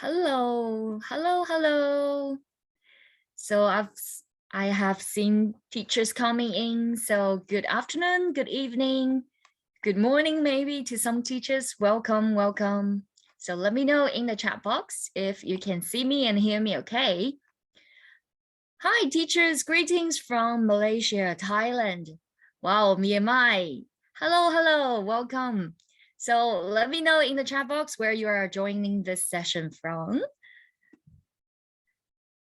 Hello, hello, hello. So I have seen teachers coming in. So good afternoon, good evening, good morning, maybe to some teachers. Welcome, welcome. So let me know in the chat box if you can see me and hear me okay. Hi, teachers. Greetings from Malaysia, Thailand. Wow, Myanmar. Hello, hello, welcome. So let me know in the chat box where you are joining this session from.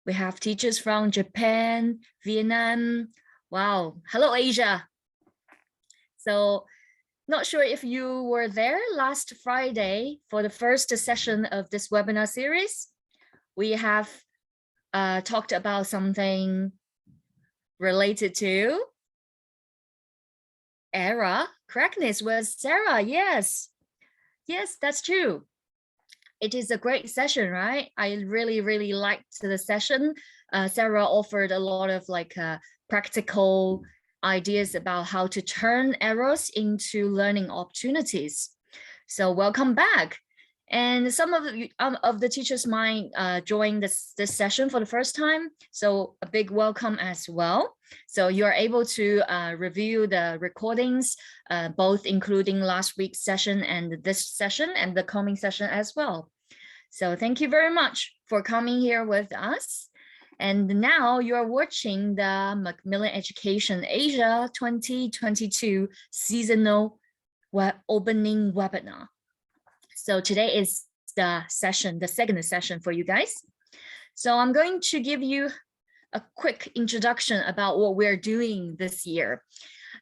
We have teachers from Japan, Vietnam. Wow. Hello, Asia. So not sure if you were there last Friday for the first session of this webinar series. We have talked about something related to error correctness with Sarah. Yes, that's true. It is a great session, right? I really liked the session. Sarah offered a lot of practical ideas about how to turn errors into learning opportunities. So welcome back. And some of the teachers might join this session for the first time. So a big welcome as well. So you're able to review the recordings, both including last week's session and this session and the coming session as well. So thank you very much for coming here with us. And now you're watching the Macmillan Education Asia 2022 seasonal opening webinar. So today is the second session for you guys. So I'm going to give you a quick introduction about what we're doing this year.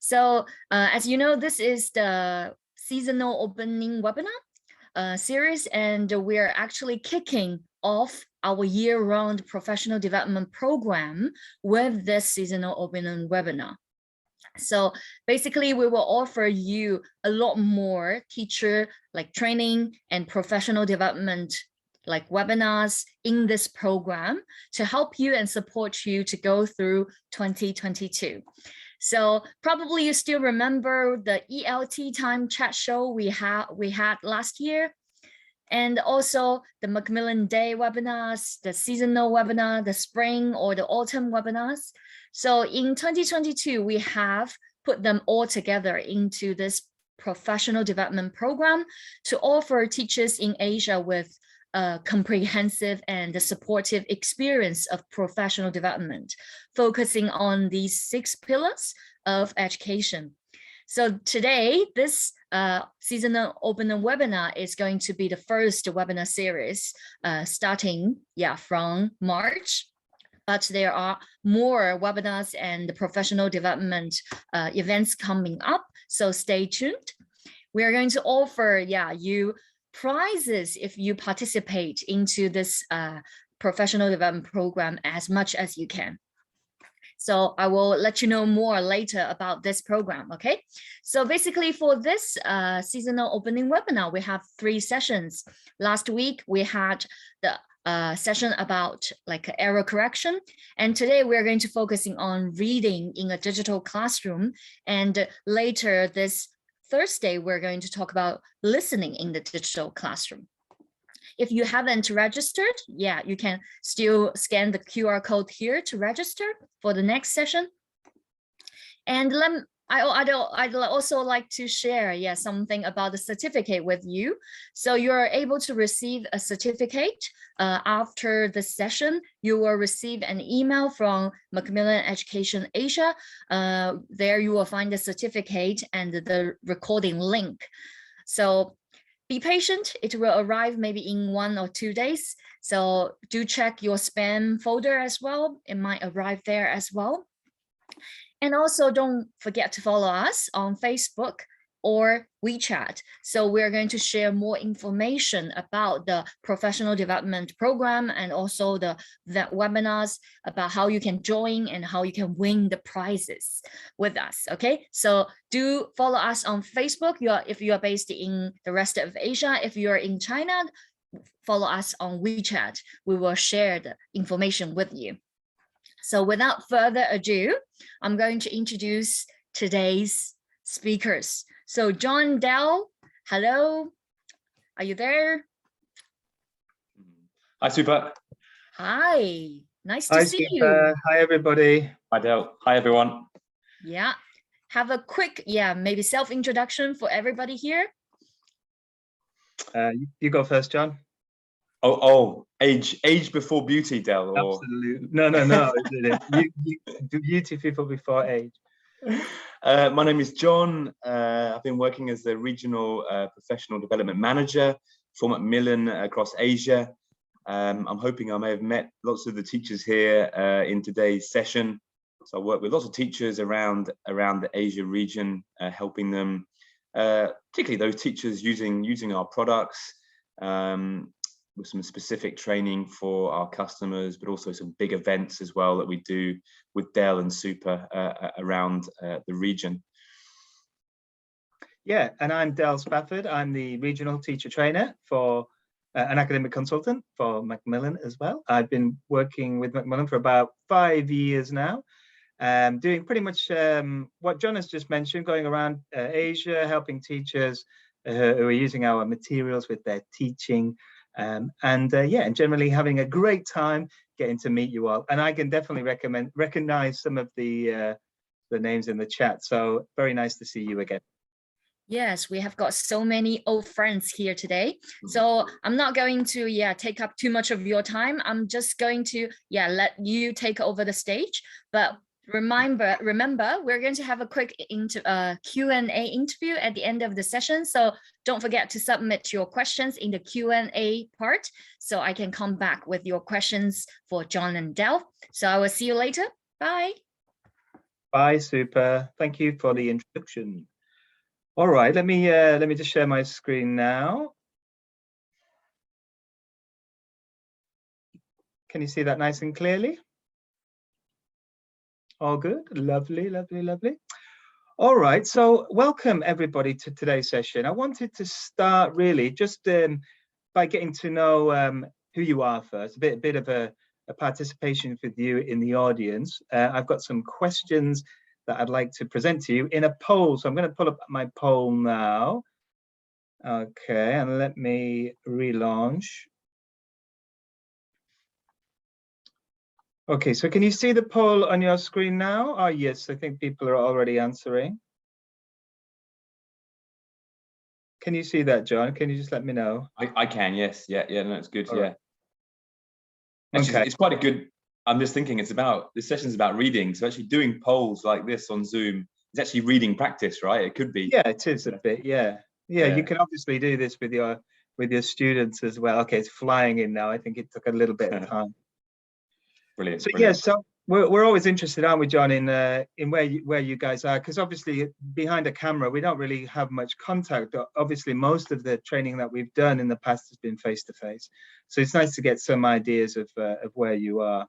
So as you know, this is the seasonal opening webinar series, and we're actually kicking off our year-round professional development program with this seasonal opening webinar. So basically, we will offer you a lot more teacher training and professional development webinars in this program to help you and support you to go through 2022. So probably you still remember the ELT time chat show we had last year, and also the Macmillan Day webinars, the seasonal webinar, the spring or the autumn webinars. So in 2022, we have put them all together into this professional development program to offer teachers in Asia with a comprehensive and supportive experience of professional development, focusing on these 6 pillars of education. So today, this seasonal opening webinar is going to be the first webinar series starting from March. But there are more webinars and professional development events coming up, so stay tuned. We are going to offer you prizes if you participate into this professional development program as much as you can. So I will let you know more later about this program, okay? So basically for this seasonal opening webinar, we have 3 sessions. Last week, we had the session about error correction. And today we're going to focusing on reading in a digital classroom. And later this Thursday, we're going to talk about listening in the digital classroom. If you haven't registered, you can still scan the QR code here to register for the next session. And I'd also like to share something about the certificate with you. So you're able to receive a certificate after the session. You will receive an email from Macmillan Education Asia. There you will find the certificate and the recording link. So be patient, it will arrive maybe in 1 or 2 days. So do check your spam folder as well. It might arrive there as well. And also don't forget to follow us on Facebook or WeChat. So we're going to share more information about the professional development program and also the webinars about how you can join and how you can win the prizes with us, okay? So do follow us on Facebook if you are based in the rest of Asia. If you're in China, follow us on WeChat. We will share the information with you. So without further ado, I'm going to introduce today's speakers. So John Dell, hello, are you there? Hi, Super. Hi, nice to Hi, see Super. you. Hi, everybody. Hi, Del. Hi, everyone. Yeah, have a quick, maybe self-introduction for everybody here. You go first, John. Age before beauty, Del. Or... Absolutely. No. Beauty people before age. My name is John. I've been working as the Regional Professional Development Manager for Macmillan across Asia. I'm hoping I may have met lots of the teachers here in today's session. So I work with lots of teachers around the Asia region, helping them, particularly those teachers using our products, with some specific training for our customers, but also some big events as well that we do with Dell and Super around the region. Yeah, and I'm Del Spafford. I'm the regional teacher trainer for an academic consultant for Macmillan as well. I've been working with Macmillan for about 5 years now, doing pretty much what John has just mentioned, going around Asia, helping teachers who are using our materials with their teaching, and generally having a great time getting to meet you all. And I can definitely recognize some of the names in the chat. So very nice to see you again. Yes, we have got so many old friends here today. So I'm not going to take up too much of your time. I'm just going to let you take over the stage. But remember, we're going to have a quick Q&A interview at the end of the session. So don't forget to submit your questions in the Q&A part, so I can come back with your questions for John and Del. So I will see you later. Bye. Bye, Super. Thank you for the introduction. All right, let me just share my screen now. Can you see that nice and clearly? All good, lovely. All right, so welcome everybody to today's session. I wanted to start really just by getting to know who you are first, a bit of a participation with you in the audience. I've got some questions that I'd like to present to you in a poll. So I'm going to pull up my poll now. Okay, and let me relaunch. Okay, so can you see the poll on your screen now? Oh, yes, I think people are already answering. Can you see that, John? Can you just let me know? I can, yes. Yeah, no, it's good. All right. Actually, Okay. it's quite a good. I'm just thinking this session's about reading. So actually doing polls like this on Zoom is actually reading practice, right? It could be. Yeah, it is a bit. Yeah. You can obviously do this with your students as well. Okay, it's flying in now. I think it took a little bit of time. Brilliant. So yeah, so we're always interested, aren't we, John, in where you guys are? Because obviously behind a camera we don't really have much contact. Obviously, most of the training that we've done in the past has been face to face. So it's nice to get some ideas of where you are.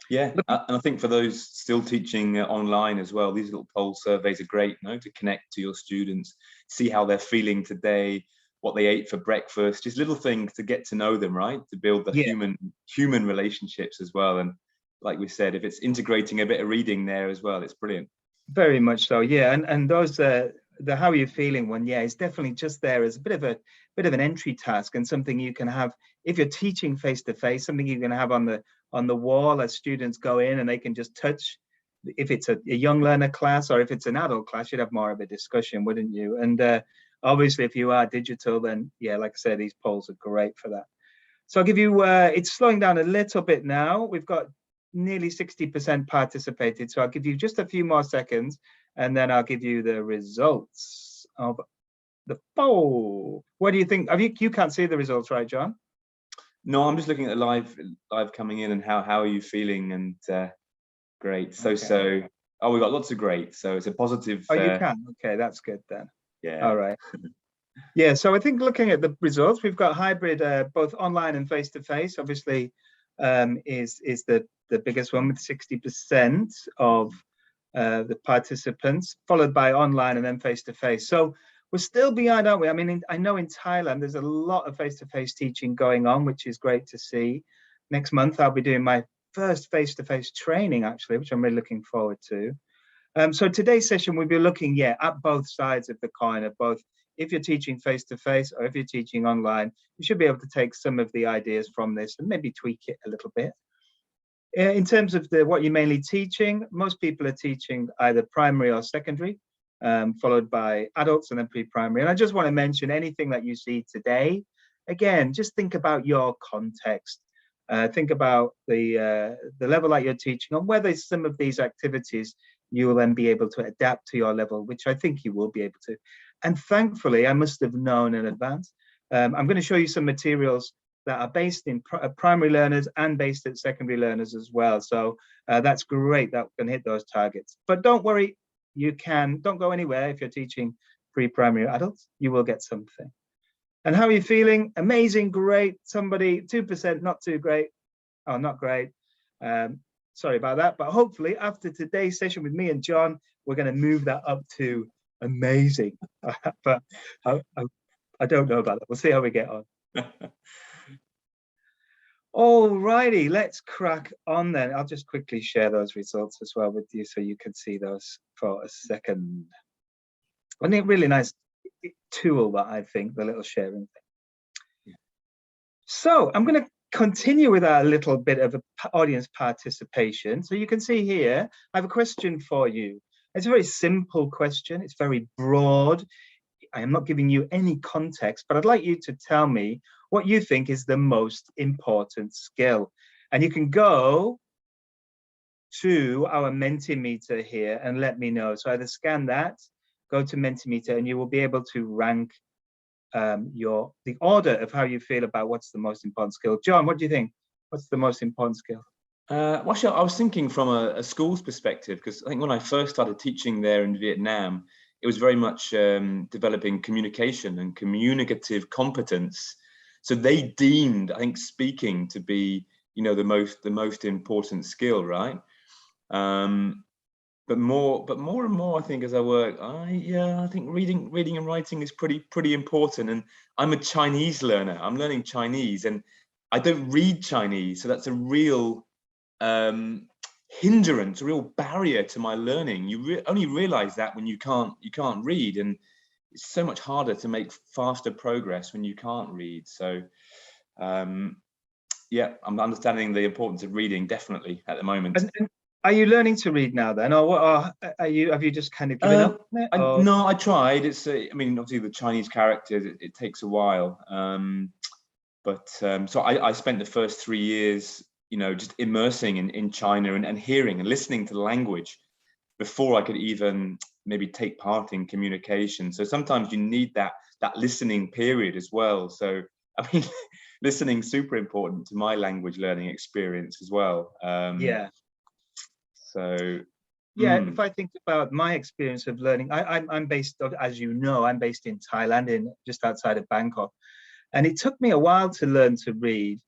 Yeah, and I think for those still teaching online as well, these little poll surveys are great, to connect to your students, see how they're feeling today, what they ate for breakfast, just little things to get to know them, right? To build the human relationships as well. And like we said, if it's integrating a bit of reading there as well, it's brilliant. Very much so, yeah. And those the how are you feeling one, it's definitely just there as a bit of an entry task, and something you can have if you're teaching face to face, something you can have on the wall as students go in and they can just touch. If it's a young learner class or if it's an adult class, you'd have more of a discussion, wouldn't you? And obviously if you are digital, then like I said, these polls are great for that. So I'll give you it's slowing down a little bit now. We've got nearly 60% participated, so I'll give you just a few more seconds and then I'll give you the results of the poll. What do you think? You can't see the results, right, John? No, I'm just looking at the live coming in, and how are you feeling? And great. So we've got lots of great. So it's a positive. Oh, you can. Okay, that's good then. Yeah. All right. Yeah. So I think looking at the results, we've got hybrid, both online and face to face. Obviously, is the biggest one with 60% of the participants, followed by online and then face to face. So we're still behind, aren't we? I mean, I know in Thailand there's a lot of face to face teaching going on, which is great to see. Next month I'll be doing my first face to face training, actually, which I'm really looking forward to. So today's session we'll be looking at both sides of the coin, of both if you're teaching face-to-face or if you're teaching online, you should be able to take some of the ideas from this and maybe tweak it a little bit. In terms of what you're mainly teaching, most people are teaching either primary or secondary, followed by adults and then pre-primary. And I just want to mention anything that you see today. Again, just think about your context. Think about the level that you're teaching and whether some of these activities you will then be able to adapt to your level, which I think you will be able to. And thankfully, I must have known in advance. I'm going to show you some materials that are based in primary learners and based at secondary learners as well. So that's great that we can hit those targets. But don't worry, don't go anywhere if you're teaching pre-primary adults, you will get something. And how are you feeling? Amazing, great. Somebody, 2%, not too great. Oh, not great. Sorry about that. But hopefully after today's session with me and John, we're going to move that up to amazing. But I don't know about that. We'll see how we get on. All righty, let's crack on then. I'll just quickly share those results as well with you so you can see those for a second. Isn't it really nice tool that I think, the little sharing thing? Yeah. So I'm going to continue with our little bit of audience participation. So you can see here, I have a question for you. It's a very simple question. It's very broad. I am not giving you any context, but I'd like you to tell me what you think is the most important skill. And you can go to our Mentimeter here and let me know. So either scan that, go to Mentimeter, and you will be able to rank the order of how you feel about what's the most important skill. John, what do you think? What's the most important skill? Well, actually, I was thinking from a school's perspective, because I think when I first started teaching there in Vietnam, it was very much developing communication and communicative competence. So they deemed, I think, speaking to be, the most important skill, right? But more and more, I think, as I work, I think reading and writing is pretty important. And I'm a Chinese learner. I'm learning Chinese, and I don't read Chinese, so that's a real hindrance, a real barrier to my learning. You only realize that when you can't read, and it's so much harder to make faster progress when you can't read. So yeah, I'm understanding the importance of reading definitely at the moment. And are you learning to read now then, or what have you just kind of given up? No, I tried. It's I mean, obviously the Chinese characters, it takes a while. So I spent the first 3 years, just immersing in China and hearing and listening to the language before I could even maybe take part in communication. So sometimes you need that listening period as well. So I mean, listening super important to my language learning experience as well. Yeah. So yeah, if I think about my experience of learning, I'm based, as you know, I'm based in Thailand, just outside of Bangkok, and it took me a while to learn to read.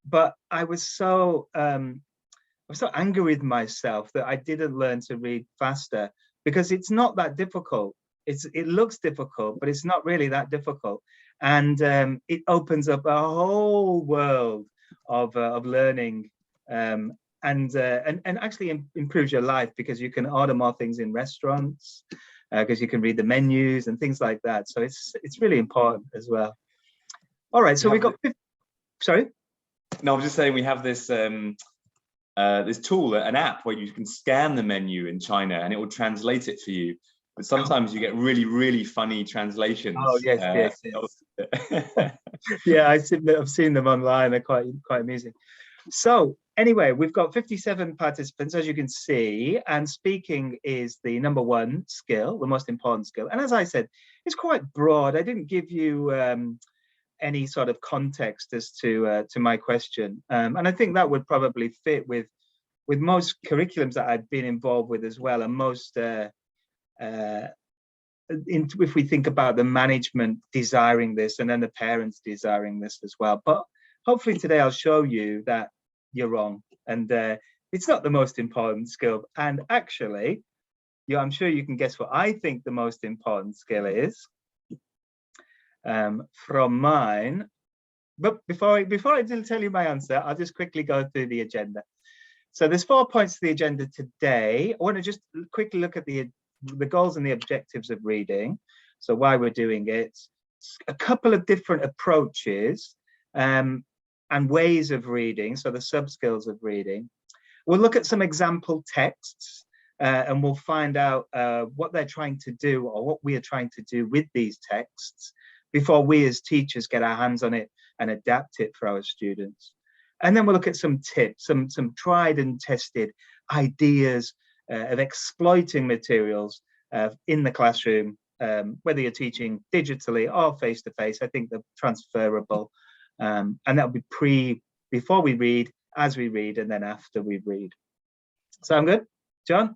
But I was so angry with myself that I didn't learn to read faster, because it's not that difficult. It looks difficult, but it's not really that difficult, and it opens up a whole world of learning. And actually improves your life, because you can order more things in restaurants, because you can read the menus and things like that. So it's really important as well. All right, so we got. Sorry. No, I was just saying we have this this tool, an app where you can scan the menu in China and it will translate it for you. But sometimes you get really funny translations. Oh yes. Yeah, I've seen them online. They're quite amusing. So anyway, we've got 57 participants, as you can see, and speaking is the #1 skill, the most important skill. And as I said, it's quite broad. I didn't give you any sort of context as to my question, and I think that would probably fit with most curriculums that I've been involved with as well, and most if we think about the management desiring this and then the parents desiring this as well. But hopefully today I'll show you that you're wrong, and it's not the most important skill. And actually, I'm sure you can guess what I think the most important skill is from mine. But before I tell you my answer, I'll just quickly go through the agenda. So there's 4 points to the agenda today. I want to just quickly look at the goals and the objectives of reading. So why we're doing it, a couple of different approaches and ways of reading, so the sub-skills of reading. We'll look at some example texts and we'll find out what they're trying to do or what we are trying to do with these texts before we as teachers get our hands on it and adapt it for our students. And then we'll look at some tips, some tried and tested ideas of exploiting materials in the classroom, whether you're teaching digitally or face-to-face. I think they're transferable. And that'll be before we read, as we read, and then after we read. Sound good, John?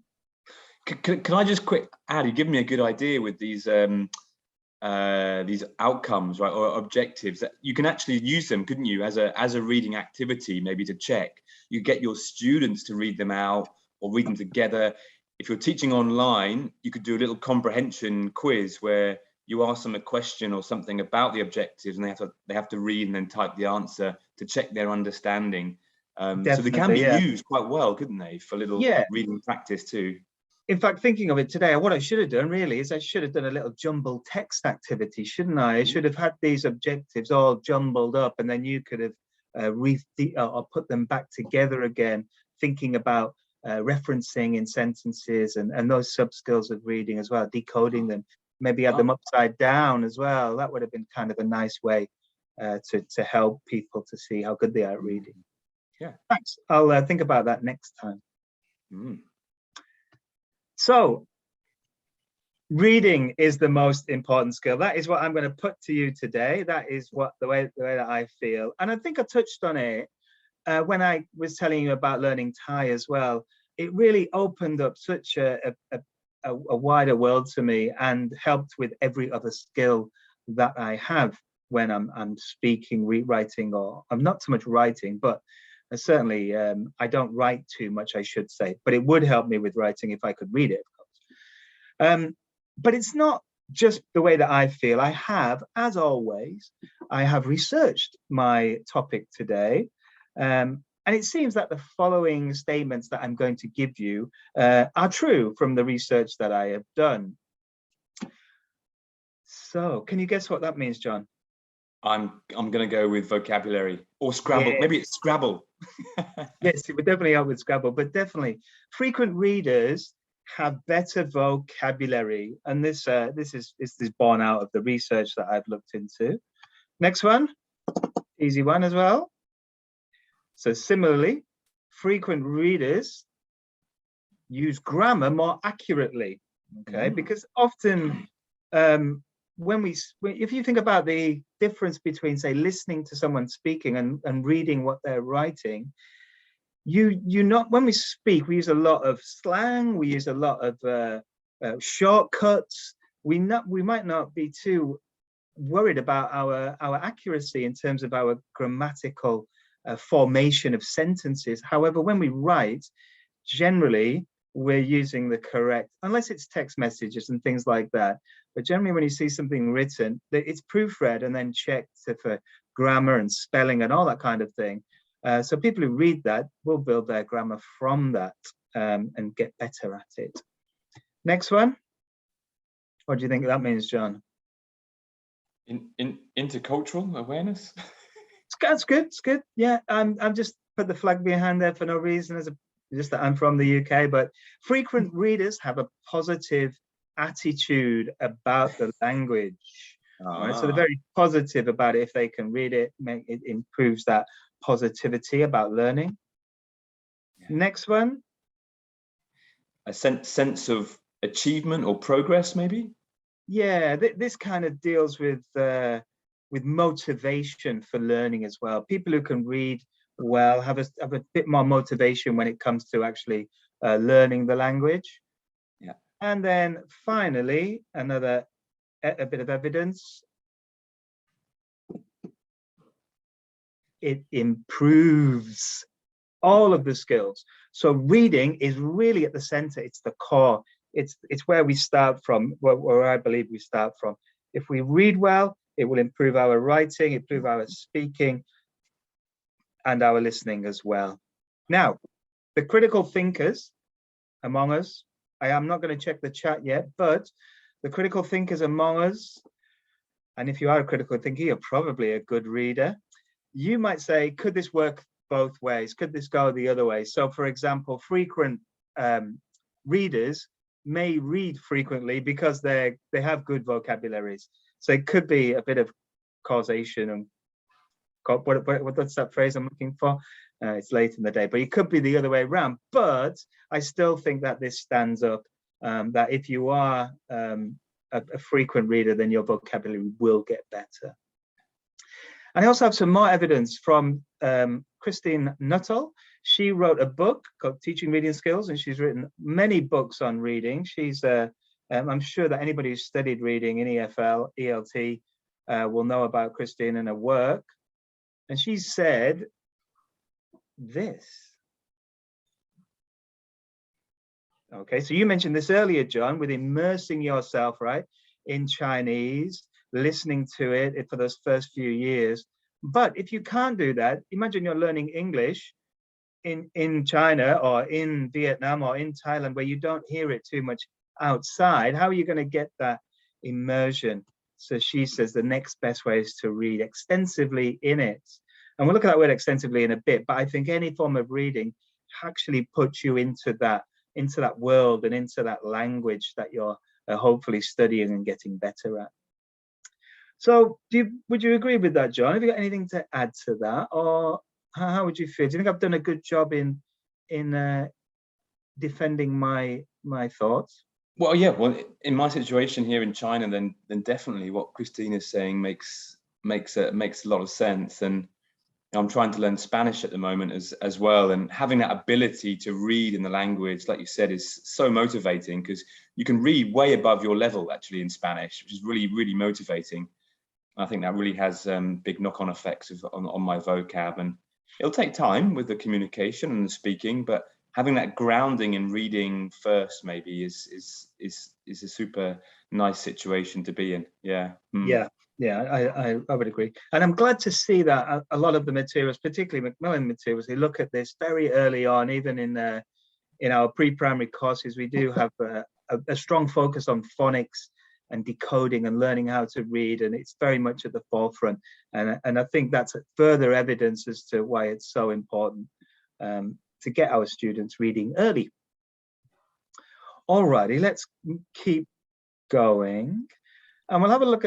Can I just quick add? You give me a good idea with these outcomes, right, or objectives. That you can actually use them, couldn't you, as a reading activity, maybe to check. You get your students to read them out or read them together. If you're teaching online, you could do a little comprehension quiz where you ask them a question or something about the objectives, and they have to read and then type the answer to check their understanding. So they can be used quite well, couldn't they, for little reading practice too. In fact, thinking of it today, what I should have done really is I should have done a little jumbled text activity, shouldn't I? I should have had these objectives all jumbled up, and then you could have or put them back together again, thinking about referencing in sentences and those sub-skills of reading as well, decoding them, maybe have them upside down as well. That would have been kind of a nice way to help people to see how good they are at reading. Yeah, thanks. I'll think about that next time. So reading is the most important skill. That is what I'm going to put to you today. That is what the way that I feel. And I think I touched on it when I was telling you about learning Thai as well. It really opened up such a wider world to me and helped with every other skill that I have when I'm speaking, rewriting, or I'm not so much writing, but certainly I don't write too much, I should say, but it would help me with writing if I could read it, of course. But it's not just the way that I feel. I have, as always, I have researched my topic today. And it seems that the following statements that I'm going to give you are true from the research that I have done. So can you guess what that means, John? I'm going to go with vocabulary or Scrabble. Maybe it's Scrabble. Yes, it would definitely help with Scrabble, but definitely frequent readers have better vocabulary, and this is borne out of the research that I've looked into. Next one, easy one as well. So similarly, frequent readers use grammar more accurately. Okay, because often if you think about the difference between, say, listening to someone speaking and reading what they're writing, when we speak, we use a lot of slang, we use a lot of shortcuts. We might not be too worried about our accuracy in terms of our grammatical formation of sentences. However, when we write, generally we're using the correct, unless it's text messages and things like that. But generally, when you see something written, it's proofread and then checked for grammar and spelling and all that kind of thing. So people who read that will build their grammar from that and get better at it. Next one. What do you think that means, John? Intercultural awareness. That's good. It's good. Yeah, I'm just put the flag behind there for no reason, just that I'm from the UK. But frequent readers have a positive attitude about the language. Right? So they're very positive about it. If they can read it, it improves that positivity about learning. Next one. A sense of achievement or progress, maybe. Yeah, this kind of deals with motivation for learning as well. People who can read well have a bit more motivation when it comes to actually learning the language. Yeah. And then finally, a bit of evidence. It improves all of the skills. So reading is really at the center. It's the core. It's where we start from, where I believe we start from. If we read well, it will improve our writing, improve our speaking, and our listening as well. Now, the critical thinkers among us, I am not going to check the chat yet, but the critical thinkers among us, and if you are a critical thinker, you're probably a good reader. You might say, could this work both ways? Could this go the other way? So, for example, frequent readers may read frequently because they have good vocabularies. So it could be a bit of causation and what's that phrase I'm looking for? It's late in the day, but it could be the other way around. But I still think that this stands up, that if you are a frequent reader, then your vocabulary will get better. And I also have some more evidence from Christine Nuttall. She wrote a book called Teaching Reading Skills, and she's written many books on reading. She's, I'm sure that anybody who's studied reading in EFL, ELT will know about Christine and her work. And she said this. Okay, so you mentioned this earlier, John, with immersing yourself, right, in Chinese, listening to it for those first few years. But if you can't do that, imagine you're learning English in China or in Vietnam or in Thailand, where you don't hear it too much outside. How are you going to get that immersion? So she says the next best way is to read extensively in it. And we'll look at that word extensively in a bit, but I think any form of reading actually puts you into that world and into that language that you're hopefully studying and getting better at. So would you agree with that, John? Have you got anything to add to that, or how would you feel? Do you think I've done a good job in defending my thoughts? Well, yeah. Well, in my situation here in China, then definitely what Christine is saying makes a lot of sense. And I'm trying to learn Spanish at the moment as well, and having that ability to read in the language, like you said, is so motivating, because you can read way above your level actually in Spanish, which is really, really motivating. I think that really has big knock-on effects on my vocab, and it'll take time with the communication and the speaking, but having that grounding in reading first maybe is a super nice situation to be in. Yeah. Yeah, I would agree. And I'm glad to see that a lot of the materials, particularly Macmillan materials, they look at this very early on. Even in our pre-primary courses, we do have a strong focus on phonics and decoding and learning how to read, and it's very much at the forefront. And I think that's further evidence as to why it's so important to get our students reading early. Alrighty, let's keep going. And we'll have a look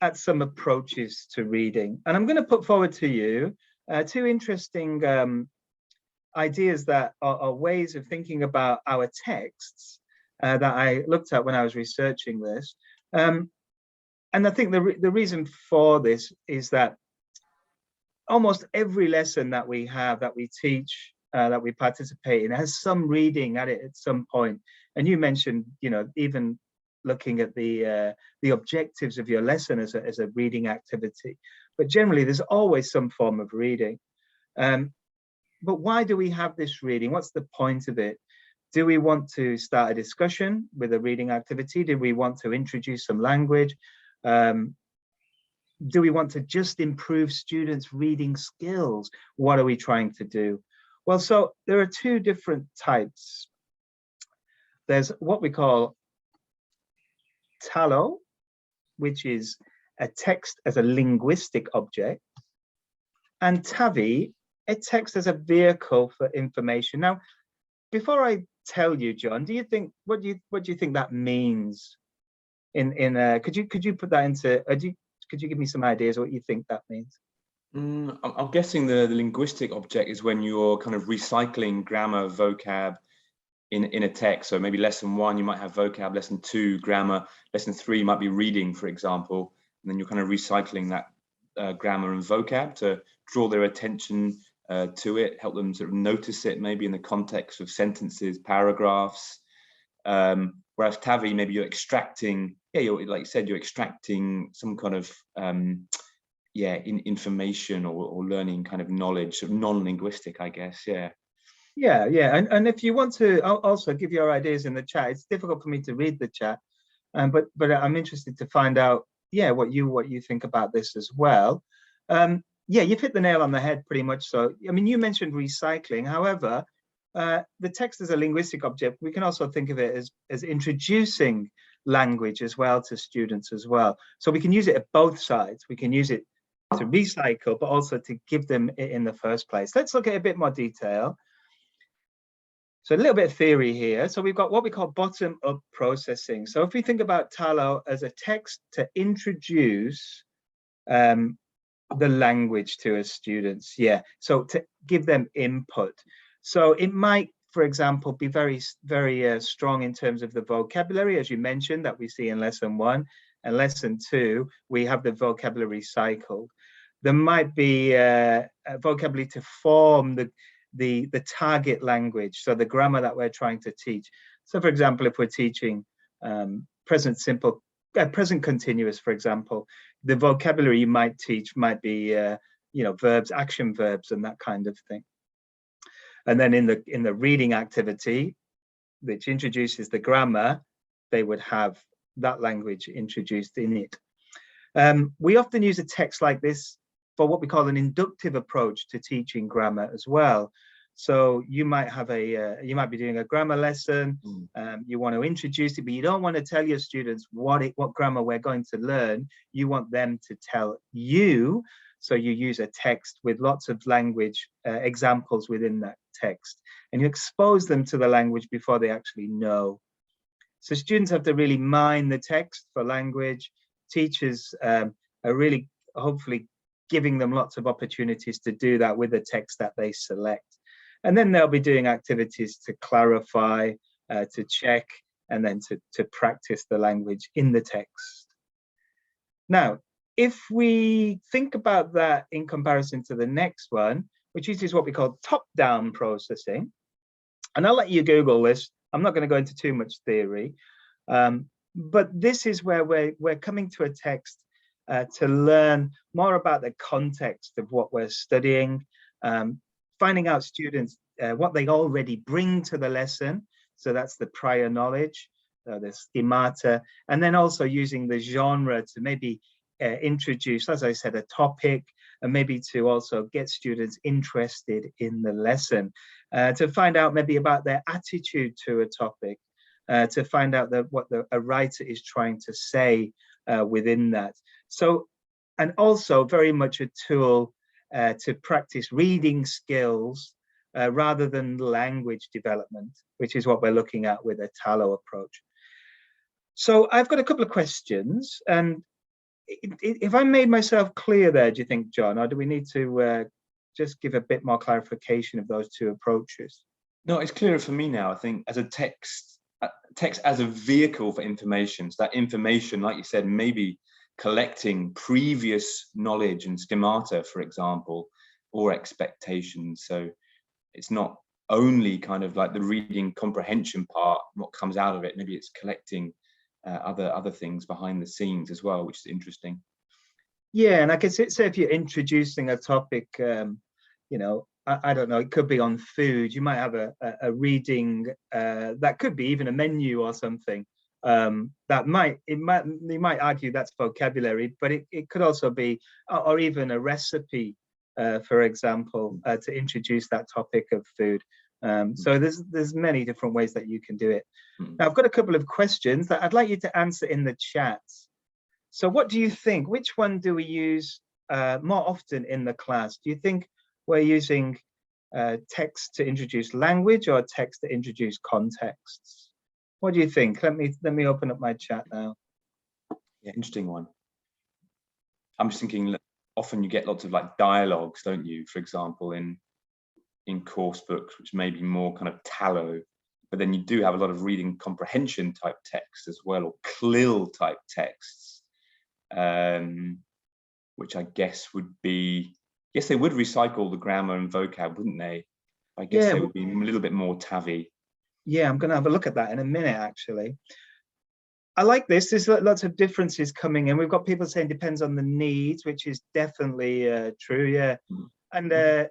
at some approaches to reading. And I'm going to put forward to you two interesting ideas that are ways of thinking about our texts that I looked at when I was researching this. And I think the reason for this is that almost every lesson that we have, that we teach, that we participate in, has some reading at it at some point. And you mentioned, even looking at the objectives of your lesson as a reading activity, but generally there's always some form of reading. But why do we have this reading? What's the point of it? Do we want to start a discussion with a reading activity? Do we want to introduce some language? Do we want to just improve students' reading skills? What are we trying to do? Well, so there are two different types. There's what we call Tallo, which is a text as a linguistic object, and Tavi, a text as a vehicle for information. Now, before I tell you, John, what do you think that means? Could you put that into? Could you give me some ideas of what you think that means? I'm guessing the linguistic object is when you're kind of recycling grammar, vocab in a text. So maybe lesson 1, you might have vocab, lesson 2, grammar, lesson 3 might be reading, for example, and then you're kind of recycling that grammar and vocab to draw their attention to it, help them sort of notice it maybe in the context of sentences, paragraphs. Whereas Tavi, maybe you're extracting, like you said, you're extracting some kind of information or learning kind of knowledge, sort of non-linguistic, I guess. Yeah, and if you want to also give your ideas in the chat, it's difficult for me to read the chat, but I'm interested to find out, what you think about this as well. You've hit the nail on the head pretty much. So, I mean, you mentioned recycling. However, the text as a linguistic object, we can also think of it as introducing language as well to students as well. So we can use it at both sides. We can use it to recycle, but also to give them it in the first place. Let's look at a bit more detail. So a little bit of theory here. So we've got what we call bottom-up processing. So if we think about Talo as a text to introduce the language to us students, yeah, so to give them input. So it might, for example, be very strong in terms of the vocabulary, as you mentioned, that we see in lesson 1. And lesson 2, we have the vocabulary cycle. There might be a vocabulary to form the target language, so the grammar that we're trying to teach. So for example, if we're teaching present simple, present continuous, for example, the vocabulary you might teach might be you know, verbs, action verbs, and that kind of thing. And then in the reading activity, which introduces the grammar, they would have that language introduced in it. We often use a text like this for what we call an inductive approach to teaching grammar as well. So you might have you might be doing a grammar lesson, you want to introduce it, but you don't want to tell your students what grammar we're going to learn. You want them to tell you. So you use a text with lots of language examples within that text, and you expose them to the language before they actually know. So students have to really mine the text for language. Teachers are really hopefully giving them lots of opportunities to do that with the text that they select. And then they'll be doing activities to clarify, to check, and then to practice the language in the text. Now, if we think about that in comparison to the next one, which uses what we call top-down processing, and I'll let you Google this. I'm not going to go into too much theory, but this is where we're coming to a text to learn more about the context of what we're studying, finding out students what they already bring to the lesson. So that's the prior knowledge, the schemata, and then also using the genre to maybe introduce, as I said, a topic, and maybe to also get students interested in the lesson, to find out maybe about their attitude to a topic, to find out what a writer is trying to say within that. So, and also very much a tool to practice reading skills rather than language development, which is what we're looking at with a Talo approach. So I've got a couple of questions, and if I made myself clear there, do you think, John, or do we need to just give a bit more clarification of those two approaches? No, it's clearer for me now. I think as a text as a vehicle for information. So that information, like you said, maybe collecting previous knowledge and schemata, for example, or expectations. So it's not only kind of like the reading comprehension part, what comes out of it. Maybe it's collecting other things behind the scenes as well, which is interesting. Yeah, and I guess say if you're introducing a topic, you know, I don't know, it could be on food. You might have a reading that could be even a menu or something. That you might argue that's vocabulary, but it could also be, or even a recipe, for example, to introduce that topic of food. So there's many different ways that you can do it. Now, I've got a couple of questions that I'd like you to answer in the chat. So what do you think? Which one do we use more often in the class? Do you think we're using text to introduce language or text to introduce contexts? What do you think? Let me open up my chat now. Yeah, interesting one. I'm just thinking, often you get lots of like dialogues, don't you? For example, in course books, which may be more kind of Talo, but then you do have a lot of reading comprehension type text as well, or CLIL type texts, which I guess would be, yes, they would recycle the grammar and vocab, wouldn't they? I guess they would be a little bit more TAVI. Yeah, I'm going to have a look at that in a minute, actually. I like this. There's lots of differences coming in. We've got people saying depends on the needs, which is definitely true, yeah. And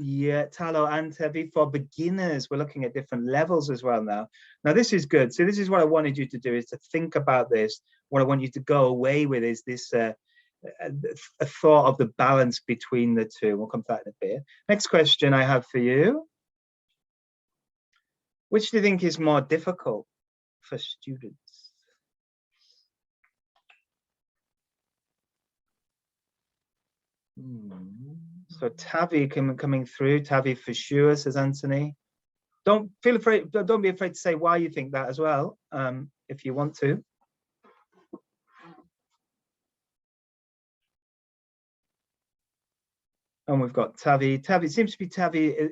yeah, Talo and Tevi for beginners. We're looking at different levels as well now. Now, this is good. So this is what I wanted you to do, is to think about this. What I want you to go away with is this a thought of the balance between the two. We'll come to that in a bit. Next question I have for you. Which do you think is more difficult for students? So Tavi coming through. Tavi for sure, says Anthony. Don't be afraid to say why you think that as well, if you want to. And we've got Tavi. Tavi seems to be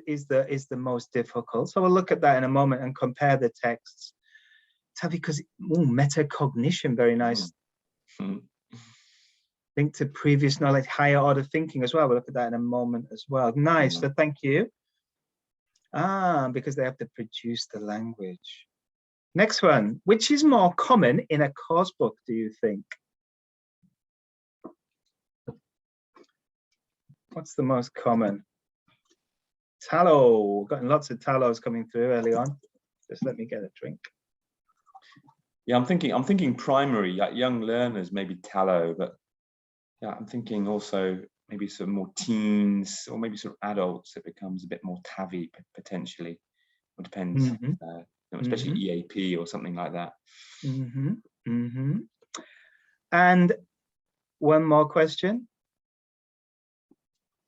is the most difficult. So we'll look at that in a moment and compare the texts. Tavi, because metacognition, very nice. Link to previous knowledge, higher order thinking as well. We'll look at that in a moment as well. Nice. So thank you. Because they have to produce the language. Next one, which is more common in a course book, do you think? What's the most common? Tallow. We've gotten lots of tallows coming through early on. Just let me get a drink. Yeah, I'm thinking primary, like young learners, maybe tallow, but yeah, I'm thinking also maybe some more teens or maybe sort of adults. It becomes a bit more Tavi potentially. It depends, especially EAP or something like that. And one more question.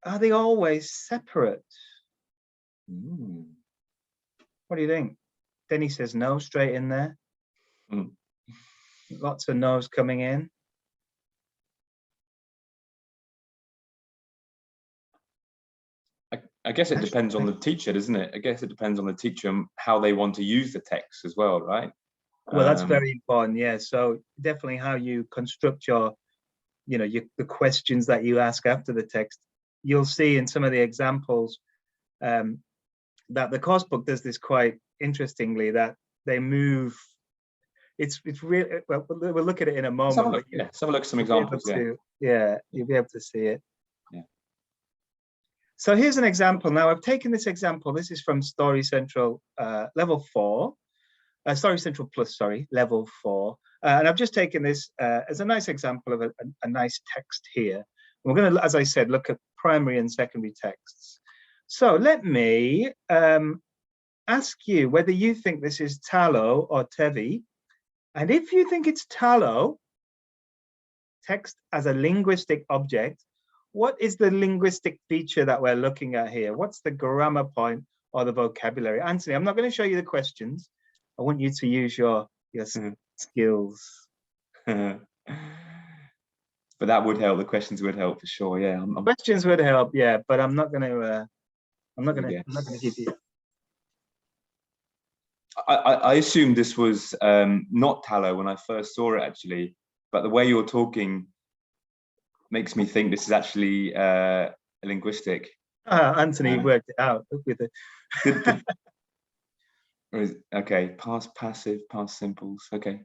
Are they always separate? What do you think? Denny says no, straight in there. Lots of no's coming in. I guess it depends on the teacher, doesn't it? I guess it depends on the teacher and how they want to use the text as well, right? Well, that's very important, yeah. So definitely how you construct your, the questions that you ask after the text. You'll see in some of the examples that the course book does this quite interestingly, that they move. It's really, well, we'll look at it in a moment. Let's have a look at some examples. You'll be able to see it. So here's an example. Now I've taken this example. This is from Story Central level 4, Story Central Plus, sorry, level 4. And I've just taken this as a nice example of a nice text here. We're going to, as I said, look at primary and secondary texts. So let me ask you whether you think this is tallow or tevi. And if you think it's tallow, text as a linguistic object, what is the linguistic feature that we're looking at here? What's the grammar point or the vocabulary? Anthony, I'm not going to show you the questions. I want you to use your skills. But that would help. The questions would help for sure. Yeah. Questions would help. Yeah, but I'm not going to. I'm not going to give you. I assumed this was not tallow when I first saw it, actually. But the way you're talking makes me think this is actually a linguistic. Anthony worked it out with it. Okay, past passive, past simples. Okay.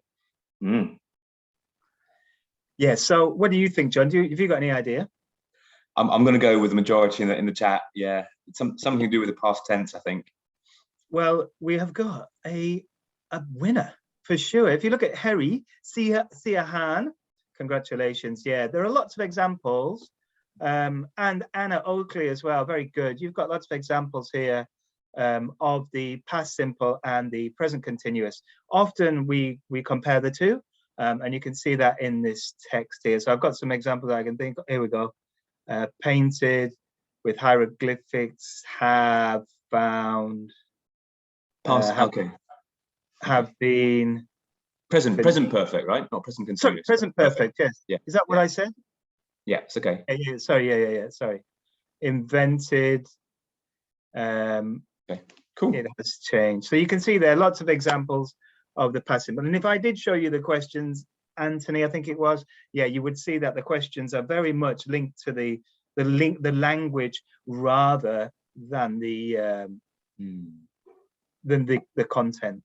Yeah. So, what do you think, John? Have you got any idea? I'm going to go with the majority in the chat. Yeah, something to do with the past tense, I think. Well, we have got a winner for sure. If you look at Harry, Sia Han, congratulations. Yeah, there are lots of examples. And Anna Oakley as well, very good. You've got lots of examples here of the past simple and the present continuous. Often we compare the two, and you can see that in this text here. So I've got some examples that I can think of. Here we go. Painted with hieroglyphics, have found. Past, okay. Have been. Present perfect, right? Not present continuous. Sorry, present perfect, yes. Yeah. Is that what I said? Yeah, it's okay. Yeah, sorry, yeah, sorry. Invented. Okay, cool. It has changed. So you can see there are lots of examples of the past simple. And if I did show you the questions, Anthony, I think it was, yeah, you would see that the questions are very much linked to the language rather than the content.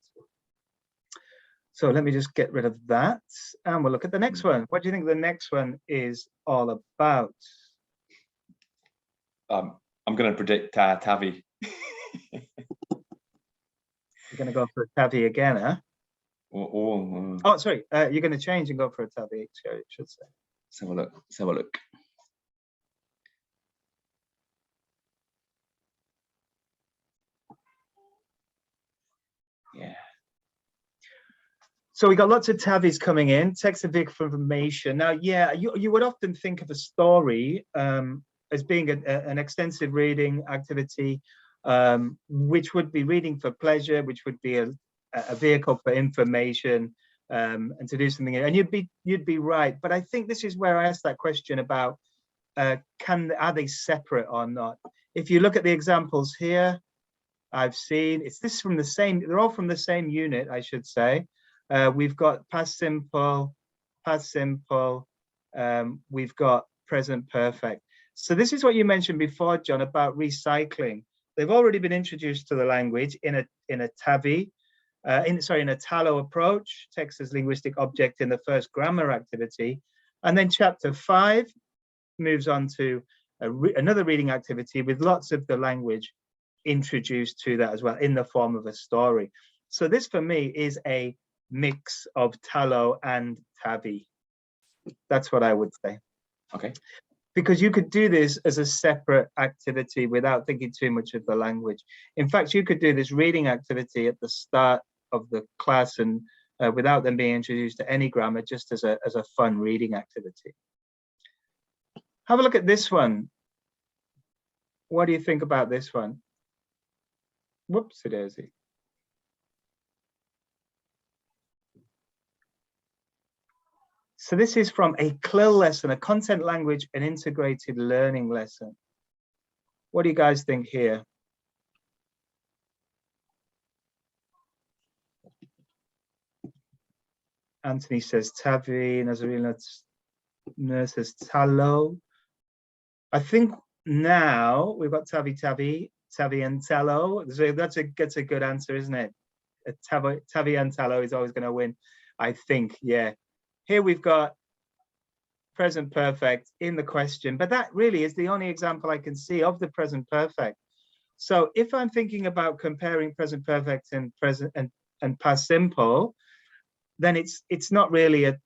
So let me just get rid of that and we'll look at the next one. What do you think the next one is all about? I'm going to predict Tavi. You're going to go for a Tavi again, huh? Oh, sorry. You're going to change and go for a Tavi, I should say. Let's have a look. Let's have a look. Yeah. So we got lots of Tavis coming in, text and vehicle information. Now, yeah, you would often think of a story as being an extensive reading activity, which would be reading for pleasure, which would be a vehicle for information, and to do something. And you'd be right, but I think this is where I asked that question about are they separate or not? If you look at the examples here, I've seen this from the same. They're all from the same unit, I should say. We've got past simple, past simple. We've got present perfect. So this is what you mentioned before, John, about recycling. They've already been introduced to the language in a TAVI, in a TALO approach, text as linguistic object, in the first grammar activity, and then chapter 5 moves on to another reading activity with lots of the language introduced to that as well in the form of a story. So this for me is a mix of TALO and TAVI. That's what I would say. Okay. Because you could do this as a separate activity without thinking too much of the language. In fact, you could do this reading activity at the start of the class and without them being introduced to any grammar, just as a fun reading activity. Have a look at this one. What do you think about this one? Whoopsie daisy. So this is from a CLIL lesson, a content, language, and integrated learning lesson. What do you guys think here? Anthony says TAVI, Nazarena says TALO. I think now we've got TAVI and TALO. So that's a good answer, isn't it? TAVI and TALO is always going to win, I think. Yeah. Here we've got present perfect in the question, but that really is the only example I can see of the present perfect. So if I'm thinking about comparing present perfect and present and past simple, then it's not really a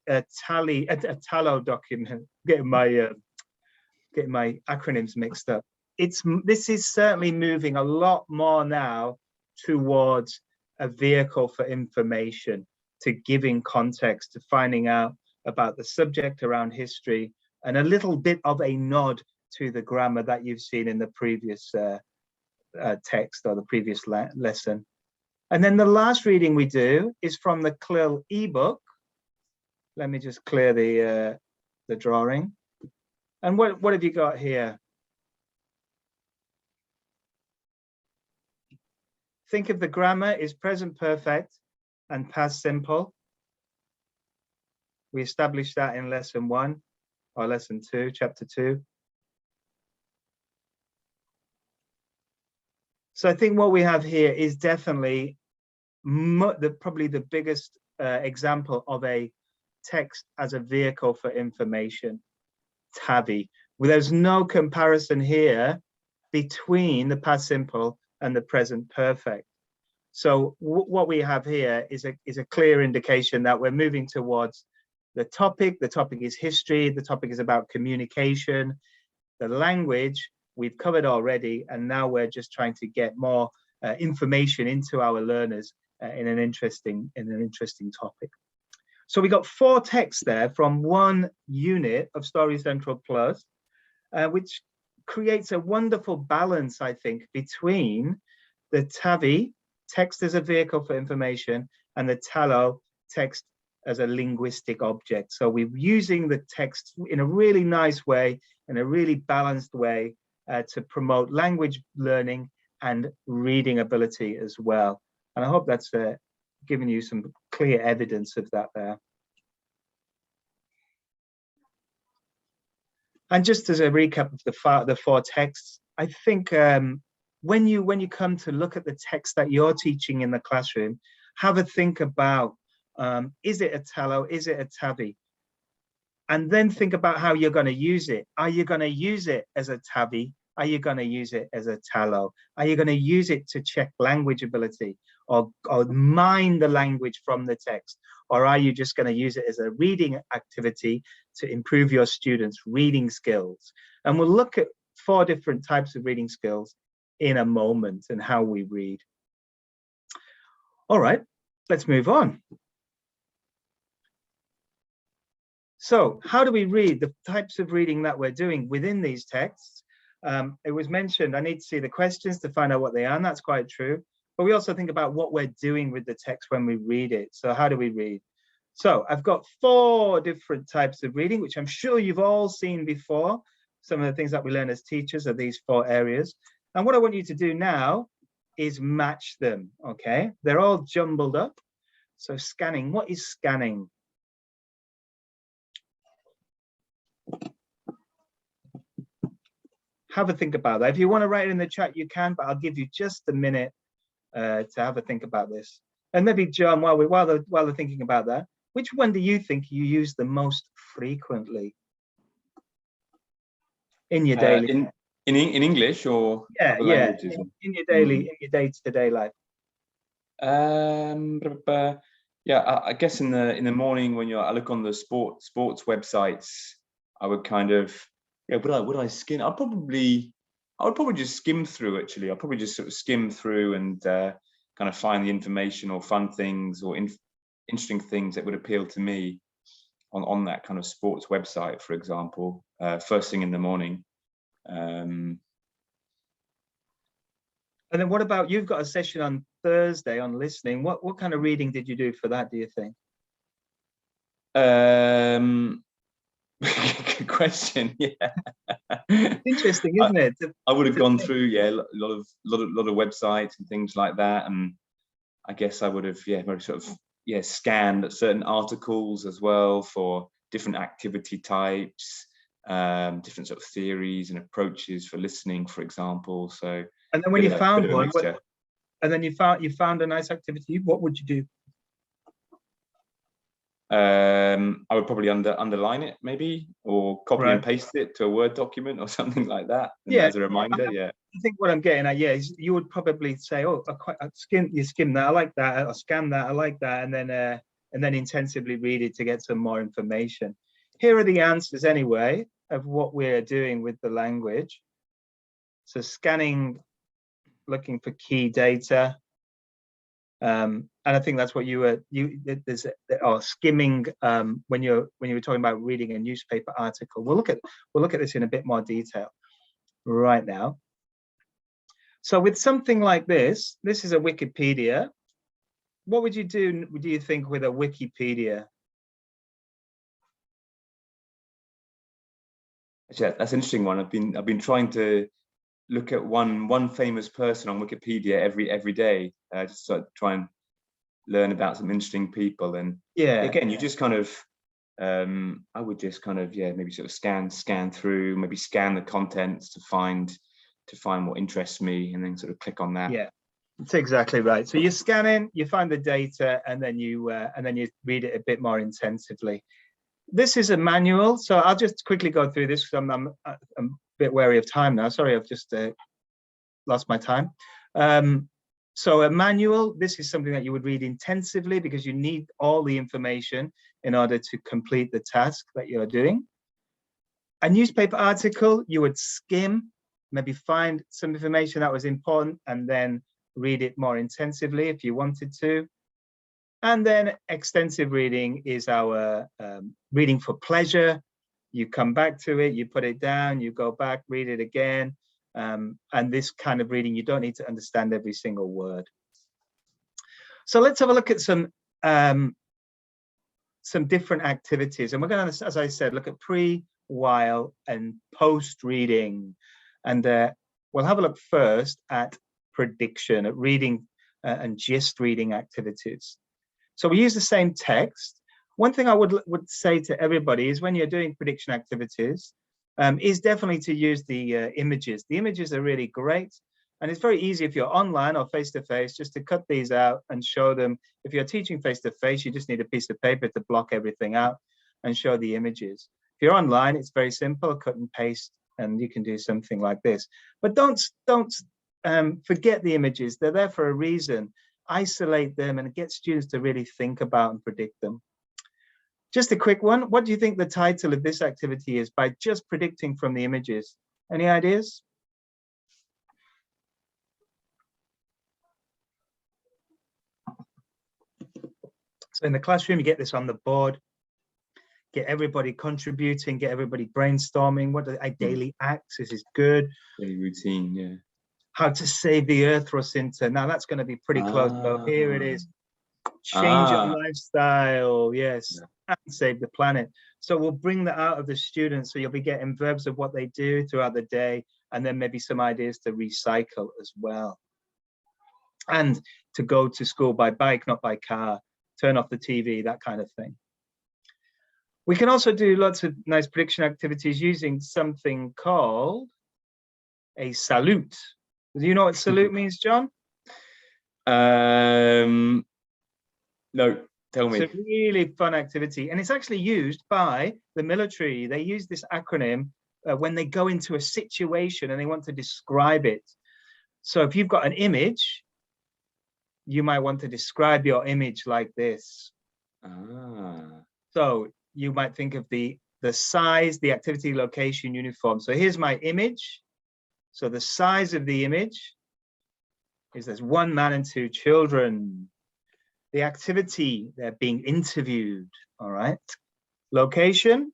TALO document. Getting my acronyms mixed up. This is certainly moving a lot more now towards a vehicle for information, to giving context, to finding out about the subject around history, and a little bit of a nod to the grammar that you've seen in the previous text or the previous lesson. And then the last reading we do is from the CLIL ebook. Let me just clear the drawing. And what have you got here? Think of the grammar is present perfect and past simple. We established that in lesson 1 or lesson 2, chapter 2. So I think what we have here is definitely probably the biggest example of a text as a vehicle for information, TAVI. Well, there's no comparison here between the past simple and the present perfect. So what we have here is a clear indication that we're moving towards the topic. The topic is history. The topic is about communication. The language we've covered already, and now we're just trying to get more information into our learners in an interesting topic. So we got 4 texts there from 1 unit of Story Central Plus, which creates a wonderful balance, I think, between the TAVI, text as a vehicle for information, and the TALO, text as a linguistic object. So we're using the text in a really nice way, in a really balanced way, to promote language learning and reading ability as well. And I hope that's given you some clear evidence of that there. And just as a recap of the 4 texts, I think when you come to look at the text that you're teaching in the classroom, have a think about, is it a TALO, is it a TAVI? And then think about how you're going to use it. Are you going to use it as a TAVI? Are you going to use it as a TALO? Are you going to use it to check language ability or mine the language from the text? Or are you just going to use it as a reading activity to improve your students' reading skills? And we'll look at 4 different types of reading skills in a moment and how we read. All right, let's move on. So how do we read? The types of reading that we're doing within these texts It was mentioned, I need to see the questions to find out what they are, and that's quite true. But we also think about what we're doing with the text when we read it. So how do we read? So I've got 4 different types of reading, which I'm sure you've all seen before. Some of the things that we learn as teachers are these 4 areas. And what I want you to do now is match them, okay? They're all jumbled up. So scanning, what is scanning? Have a think about that. If you want to write it in the chat, you can, but I'll give you just a minute to have a think about this. And maybe John, while they're thinking about that, which one do you think you use the most frequently in your daily? In English or yeah, other yeah, languages? in your daily, in your day-to-day life. Yeah, I guess in the morning when I look on the sports websites, I would kind of, yeah, would I skim? I would probably just skim through. Actually, I'll probably just sort of skim through and kind of find the information or fun things or interesting things that would appeal to me on that kind of sports website, for example, first thing in the morning. And then what about, you've got a session on Thursday on listening. What kind of reading did you do for that, do you think? Good question. Yeah. Interesting, isn't it? I would have gone through, yeah, a lot of websites and things like that, and I guess I would have, yeah, very sort of, yeah, scanned certain articles as well for different activity types, different sort of theories and approaches for listening, for example. So, and then when you found one, and then you found a nice activity, what would you do? I would probably underline it maybe, or copy Right. and paste it to a Word document or something like that. Yeah, as a reminder. Yeah. I think what I'm getting at, yeah, is you would probably say, oh, you skim that, I like that, or scan that, I like that, and then intensively read it to get some more information. Here are the answers anyway of what we're doing with the language. So scanning, looking for key data. And I think that's what skimming when you were talking about reading a newspaper article. We'll look at this in a bit more detail right now. So with something like this is a Wikipedia. What would you do you think, with a Wikipedia? Yeah, that's an interesting one. I've been trying to look at one famous person on Wikipedia every day, just to try and learn about some interesting people. And yeah, again, you just kind of, I would just kind of, yeah, maybe sort of scan through, maybe scan the contents to find what interests me, and then sort of click on that. Yeah, that's exactly right. So you're scanning, you find the data, and then you read it a bit more intensively. This is a manual, so I'll just quickly go through this because I'm a bit wary of time now. Sorry, I've just lost my time. So a manual, this is something that you would read intensively because you need all the information in order to complete the task that you're doing. A newspaper article, you would skim, maybe find some information that was important, and then read it more intensively if you wanted to. And then extensive reading is our reading for pleasure. You come back to it, you put it down, you go back, read it again. And this kind of reading, you don't need to understand every single word. So let's have a look at some different activities. And we're going to, as I said, look at pre, while, and post reading. And we'll have a look first at prediction, at reading and gist reading activities. So we use the same text. One thing I would say to everybody is, when you're doing prediction activities, is definitely to use the images. The images are really great. And it's very easy if you're online or face-to-face just to cut these out and show them. If you're teaching face-to-face, you just need a piece of paper to block everything out and show the images. If you're online, it's very simple, cut and paste, and you can do something like this. But don't forget the images. They're there for a reason. Isolate them and get students to really think about and predict them. Just a quick one. What do you think the title of this activity is, by just predicting from the images? Any ideas? So in the classroom, you get this on the board. get everybody contributing, get everybody brainstorming. What are daily acts? This is good. Daily routine, yeah. How to save the earth, Rosinta. Now that's going to be pretty close. So here it is. Change your lifestyle, yes, and save the planet. So we'll bring that out of the students. So you'll be getting verbs of what they do throughout the day, and then maybe some ideas to recycle as well. And to go to school by bike, not by car, turn off the TV, that kind of thing. We can also do lots of nice prediction activities using something called a salute. Do you know what salute means, John? No, tell me. It's a really fun activity, and it's actually used by the military. They use this acronym when they go into a situation and they want to describe it. So if you've got an image, you might want to describe your image like this. So you might think of the size, the activity, location, uniform. So here's my image. So the size of the image is there's 1 man and 2 children. The activity, they're being interviewed, all right? Location,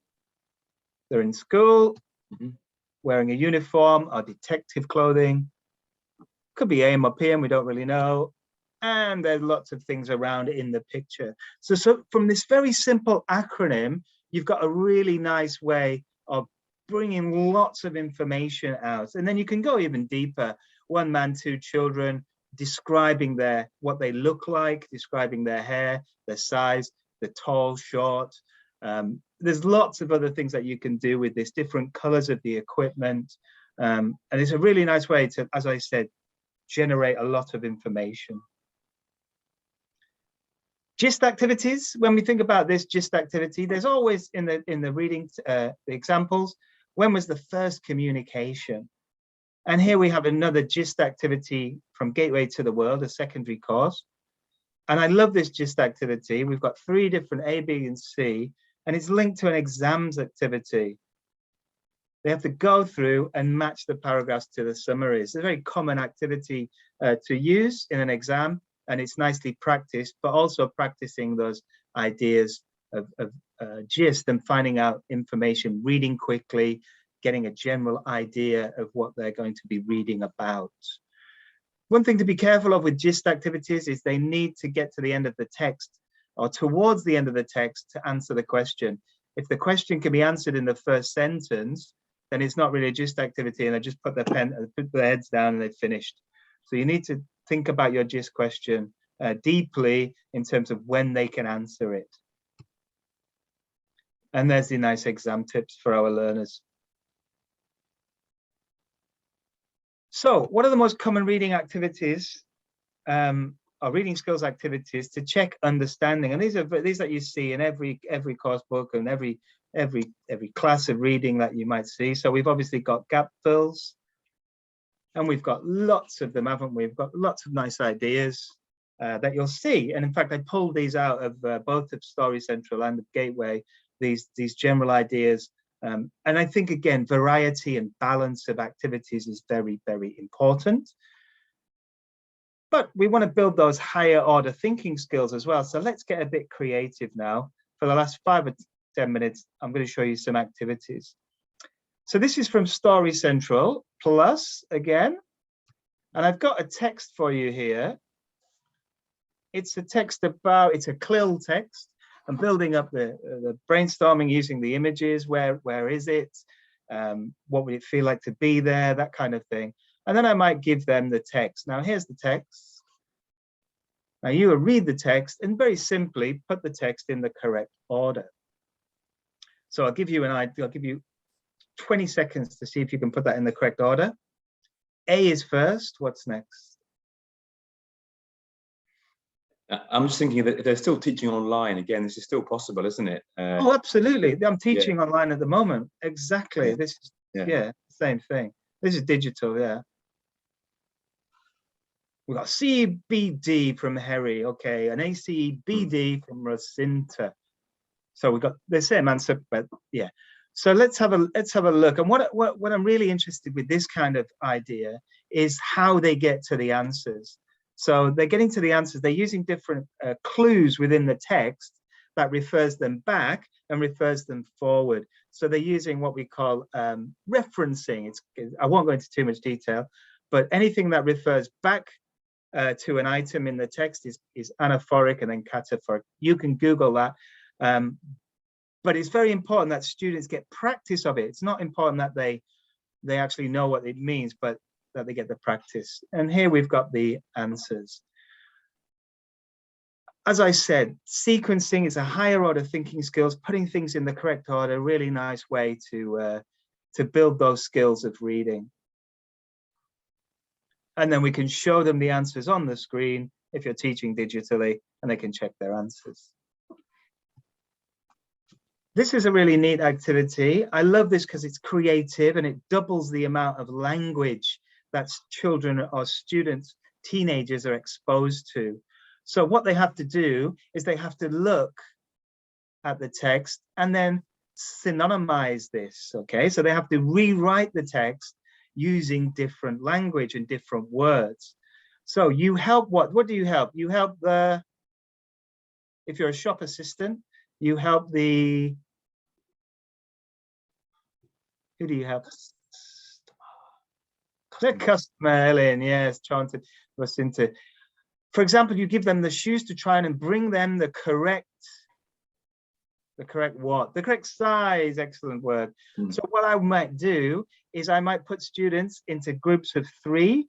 they're in school, wearing a uniform or detective clothing. Could be AM or PM, we don't really know. And there's lots of things around in the picture. So from this very simple acronym, you've got a really nice way of bringing lots of information out. And then you can go even deeper. 1 man, 2 children, describing what they look like, describing their hair, their size, the tall, short. There's lots of other things that you can do with this, different colors of the equipment. And it's a really nice way to, as I said, generate a lot of information. Gist activities, when we think about this gist activity, there's always in the reading, the examples, when was the first communication? And here we have another gist activity from Gateway to the World, a secondary course. And I love this gist activity. We've got 3 different A, B, and C, and it's linked to an exams activity. They have to go through and match the paragraphs to the summaries. It's a very common activity to use in an exam, and it's nicely practiced, but also practicing those ideas of gist and finding out information, reading quickly, getting a general idea of what they're going to be reading about. One thing to be careful of with gist activities is they need to get to the end of the text or towards the end of the text to answer the question. If the question can be answered in the first sentence, then it's not really a gist activity and they just put their heads down and they've finished. So you need to think about your gist question deeply in terms of when they can answer it. And there's the nice exam tips for our learners. So what are the most common reading activities or reading skills activities to check understanding? And these that you see in every course book and every class of reading that you might see. So we've obviously got gap fills, and we've got lots of them, haven't we? We've got lots of nice ideas that you'll see. And in fact, I pulled these out of both of Story Central and of Gateway, these general ideas. And I think, again, variety and balance of activities is very, very important. But we want to build those higher order thinking skills as well. So let's get a bit creative now. For the last 5 or 10 minutes, I'm going to show you some activities. So this is from Story Central Plus again. And I've got a text for you here. It's a text about, it's a CLIL text. I'm building up the brainstorming using the images. Where is it? What would it feel like to be there? That kind of thing. And then I might give them the text. Now here's the text. Now you will read the text and very simply put the text in the correct order. So I'll give you an idea. I'll give you 20 seconds to see if you can put that in the correct order. A is first. What's next? I'm just thinking that if they're still teaching online, again, this is still possible, isn't it? Oh, absolutely. I'm teaching online at the moment. Exactly. Yeah. This is, yeah, same thing. This is digital, yeah. We've got CBD from Harry, okay, and ACBD from Rosinta. So we've got the same answer, but yeah. So let's have a look. And what I'm really interested with this kind of idea is how they get to the answers. So they're getting to the answers. They're using different clues within the text that refers them back and refers them forward. So they're using what we call referencing. I won't go into too much detail, but anything that refers back to an item in the text is anaphoric and then cataphoric. You can Google that. But it's very important that students get practice of it. It's not important that they actually know what it means, but that they get the practice. And here we've got the answers. As I said, sequencing is a higher order thinking skills, putting things in the correct order, a really nice way to build those skills of reading. And then we can show them the answers on the screen if you're teaching digitally, and they can check their answers. This is a really neat activity. I love this because it's creative and it doubles the amount of language that children or students, teenagers are exposed to. So what they have to do is they have to look at the text and then synonymize this, okay? So they have to rewrite the text using different language and different words. So you help what do you help? You help if you're a shop assistant, you help who do you help? The customer, Ellen, yes, trying to listen to. For example, you give them the shoes to try and bring them the correct what? The correct size, excellent word. So what I might do is I might put students into groups of 3,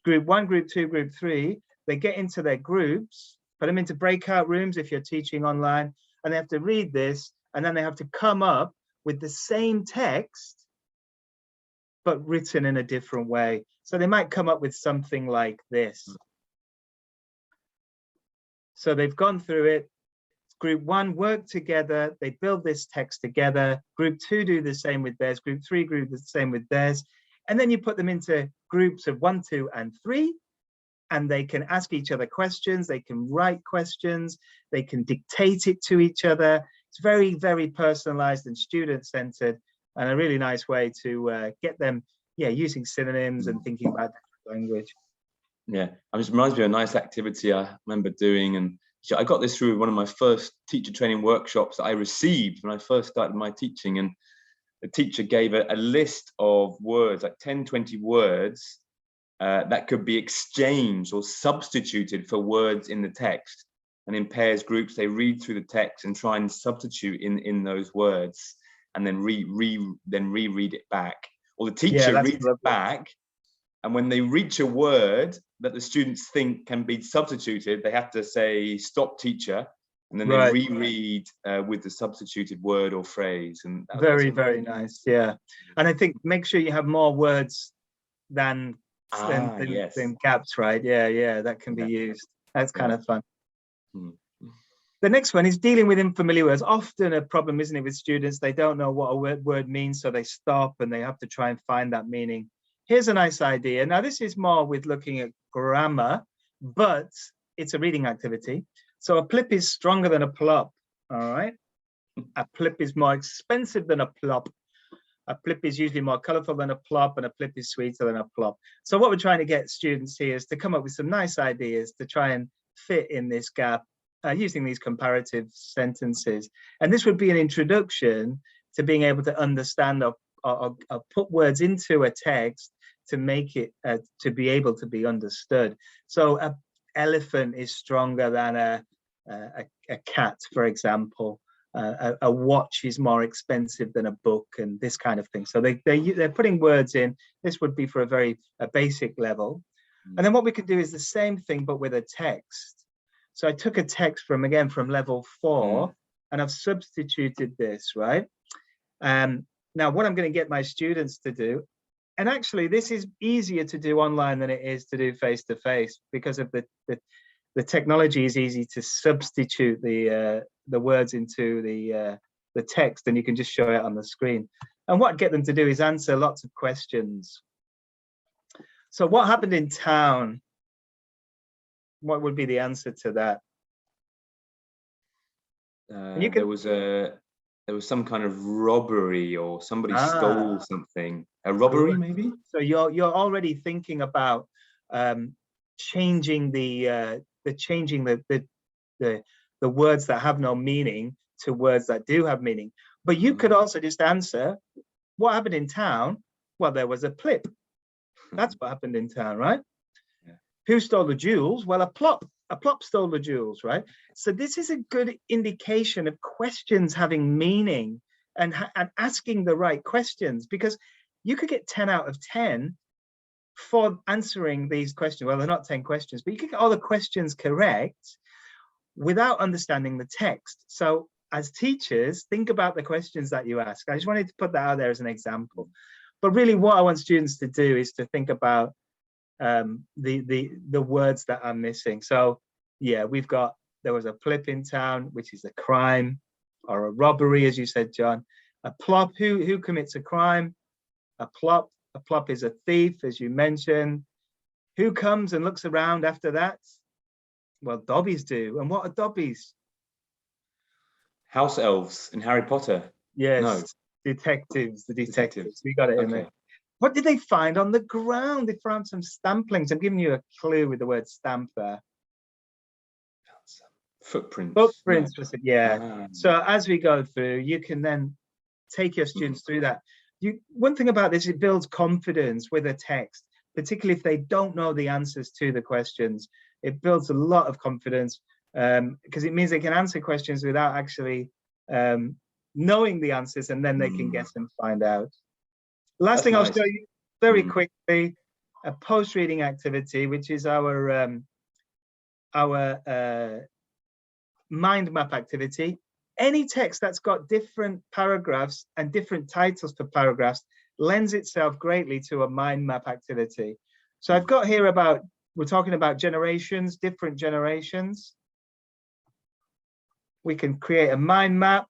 group 1, group 2, group 3. They get into their groups, put them into breakout rooms if you're teaching online, and they have to read this, and then they have to come up with the same text, but written in a different way. So they might come up with something like this. So they've gone through it. Group 1 work together, they build this text together. Group 2 do the same with theirs. Group 3 do the same with theirs. And then you put them into groups of 1, 2, and 3, and they can ask each other questions. They can write questions. They can dictate it to each other. It's very, very personalized and student-centered, and a really nice way to get them, using synonyms and thinking about language. Yeah, it just reminds me of a nice activity I remember doing, and I got this through one of my first teacher training workshops that I received when I first started my teaching, and the teacher gave a list of words, like 10, 20 words that could be exchanged or substituted for words in the text. And in pairs, groups, they read through the text and try and substitute in those words, and then reread it back. Or the teacher reads it back, and when they reach a word that the students think can be substituted, they have to say, "Stop, teacher," and then they reread with the substituted word or phrase. And very, very nice. Yeah, and I think make sure you have more words than gaps, right? Yeah, that can be used. That's kind of fun. The next one is dealing with unfamiliar words. Often a problem, isn't it, with students? They don't know what a word means, so they stop and they have to try and find that meaning. Here's a nice idea. Now, this is more with looking at grammar, but it's a reading activity. So a plip is stronger than a plop, all right? A plip is more expensive than a plop. A plip is usually more colorful than a plop, and a plip is sweeter than a plop. So what we're trying to get students here is to come up with some nice ideas to try and fit in this gap using these comparative sentences. And this would be an introduction to being able to understand or put words into a text to make it to be able to be understood. So an elephant is stronger than a cat, for example. A watch is more expensive than a book, and this kind of thing. So they're putting words in. This would be for a basic level. And then what we could do is the same thing, but with a text. So I took a text from level 4, and I've substituted this, right? Now, what I'm going to get my students to do, and actually this is easier to do online than it is to do face-to-face, because of the technology is easy to substitute the words into the text, and you can just show it on the screen. And what I get them to do is answer lots of questions. So what happened in town? What would be the answer to that? There was some kind of robbery, or somebody stole something. A robbery, maybe? So you're already thinking about changing the the words that have no meaning to words that do have meaning. But you could also just answer, what happened in town? Well, there was a plip. That's what happened in town, right? Yeah. Who stole the jewels? Well, a plop stole the jewels, right? So this is a good indication of questions having meaning and asking the right questions, because you could get 10 out of 10 for answering these questions. Well, they're not 10 questions, but you could get all the questions correct without understanding the text. So as teachers, think about the questions that you ask. I just wanted to put that out there as an example. But really what I want students to do is to think about the words that are missing. So yeah, we've got, there was a plip in town, which is a crime or a robbery, as you said, John. A plop, who commits a crime? A plop is a thief, as you mentioned. Who comes and looks around after that? Well, dobbies do. And what are dobbies? House elves in Harry Potter. Yes, no. Detectives, the detectives. We got it in there. What did they find on the ground? They found some stamplings. I'm giving you a clue with the word stamp there. Footprints. Footprints, No. yeah. So as we go through, you can then take your students through that. One thing about this, it builds confidence with a text, particularly if they don't know the answers to the questions. It builds a lot of confidence because it means they can answer questions without actually knowing the answers, and then they can guess and find out. Last thing I'll show you very quickly, a post-reading activity, which is our mind map activity. Any text that's got different paragraphs and different titles for paragraphs lends itself greatly to a mind map activity. So I've got here we're talking about generations, different generations. We can create a mind map.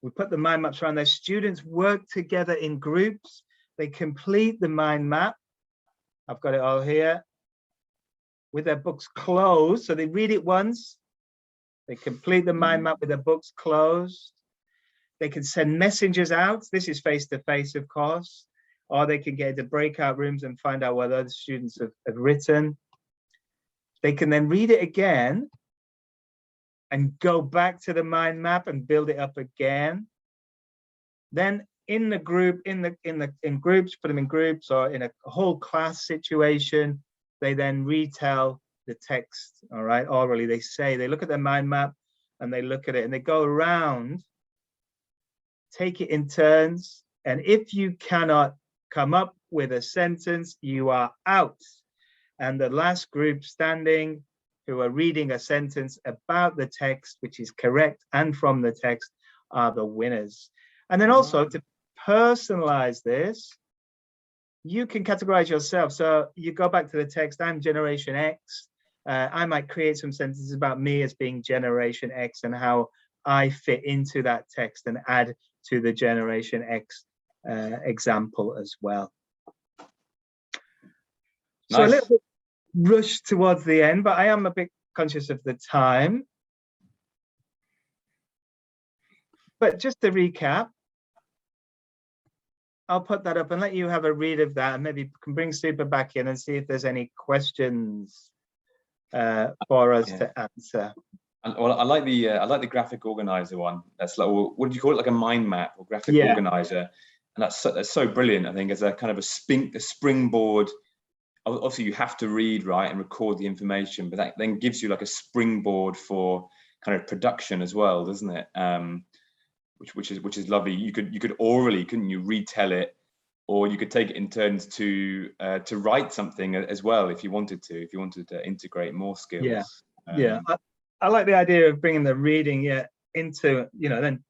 We put the mind maps around there. Students work together in groups. They complete the mind map. I've got it all here with their books closed. So they read it once. They complete the mind map with their books closed. They can send messengers out. This is face-to-face, of course. Or they can get into breakout rooms and find out what other students have written. They can then read it again and go back to the mind map and build it up again. Then in the group, in groups, put them in groups, or in a whole class situation, they then retell the text, all right, orally. They look at their mind map and they look at it and they go around, take it in turns. And if you cannot come up with a sentence, you are out. And the last group standing, who are reading a sentence about the text, which is correct and from the text, are the winners. And then also to personalize this, you can categorize yourself. So you go back to the text, I'm Generation X. I might create some sentences about me as being Generation X and how I fit into that text and add to the Generation X example as well. Nice. So a little bit rushed towards the end, but I am a bit conscious of the time. But just to recap, I'll put that up and let you have a read of that, and maybe can bring Super back in and see if there's any questions for us to answer. Well, I like the graphic organizer one. That's like, what do you call it? Like a mind map or graphic organizer, and that's so brilliant. I think as a kind of a springboard. Obviously, you have to read, right, and record the information, but that then gives you like a springboard for kind of production as well, doesn't it? Which is lovely. You could orally, couldn't you, retell it, or you could take it in turns to write something as well if you wanted to integrate more skills. I like the idea of bringing the reading into, then,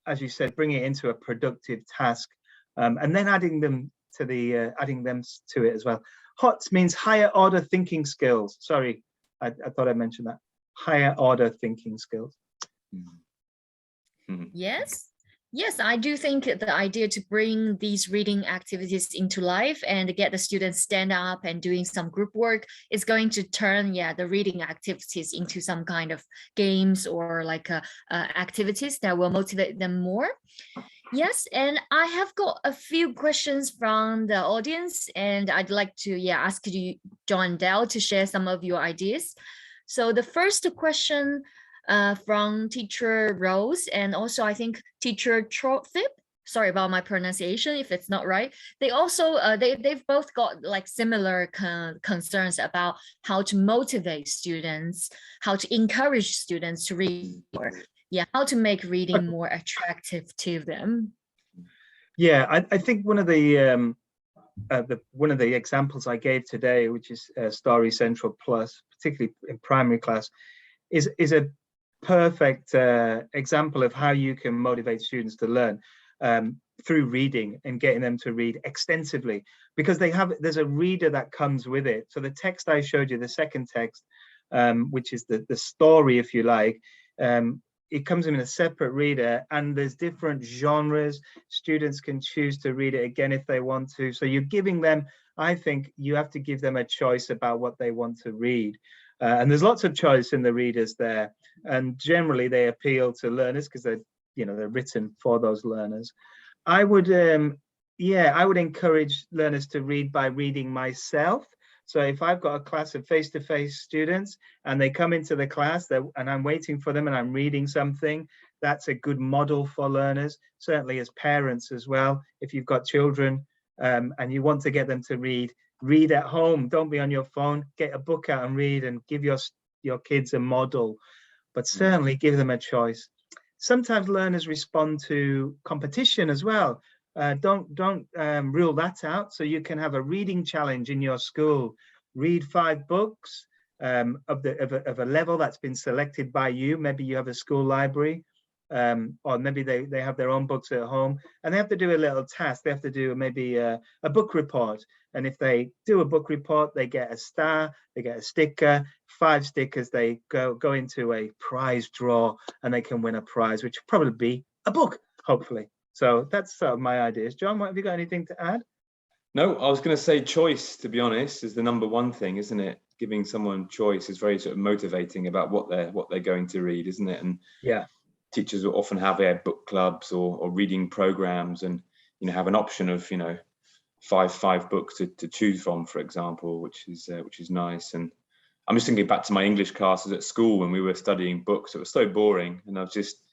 as you said, bringing it into a productive task, and then adding them to it as well. HOTS means higher order thinking skills. Sorry, I thought I mentioned that. Higher order thinking skills. Yes, I do think the idea to bring these reading activities into life and get the students stand up and doing some group work is going to turn the reading activities into some kind of games or like activities that will motivate them more. Yes, and I have got a few questions from the audience, and I'd like to ask you, John Dell, to share some of your ideas. So the first question from teacher Rose, and also I think teacher Trotthip, sorry about my pronunciation if it's not right. They also they've both got like similar concerns about how to motivate students, how to encourage students to read more. Yeah, how to make reading more attractive to them. Yeah, I think one of the examples I gave today, which is Story Central Plus, particularly in primary class, is a perfect example of how you can motivate students to learn through reading and getting them to read extensively, because there's a reader that comes with it. So the text I showed you, the second text, which is the story, if you like, it comes in a separate reader, and there's different genres. Students can choose to read it again if they want to. So you're giving them, I think you have to give them a choice about what they want to read. And there's lots of choice in the readers there. And generally they appeal to learners because they're written for those learners. I would encourage learners to read by reading myself. So if I've got a class of face-to-face students and they come into the class and I'm waiting for them and I'm reading something, that's a good model for learners, certainly as parents as well. If you've got children and you want to get them to read at home. Don't be on your phone, get a book out and read, and give your kids a model, but certainly give them a choice. Sometimes learners respond to competition as well. Don't rule that out. So you can have a reading challenge in your school. Read 5 books of a level that's been selected by you. Maybe you have a school library, or maybe they have their own books at home, and they have to do a little task. They have to do maybe a book report. And if they do a book report, they get a star, they get a sticker, 5 stickers, they go into a prize draw, and they can win a prize, which will probably be a book, hopefully. So that's sort of my ideas. John, have you got anything to add? No, I was going to say choice, to be honest, is the number one thing, isn't it? Giving someone choice is very sort of motivating about what they're going to read, isn't it? And yeah, teachers will often have their book clubs or reading programs, and have an option of five books to choose from, for example, which is nice. And I'm just thinking back to my English classes at school when we were studying books. It was so boring, and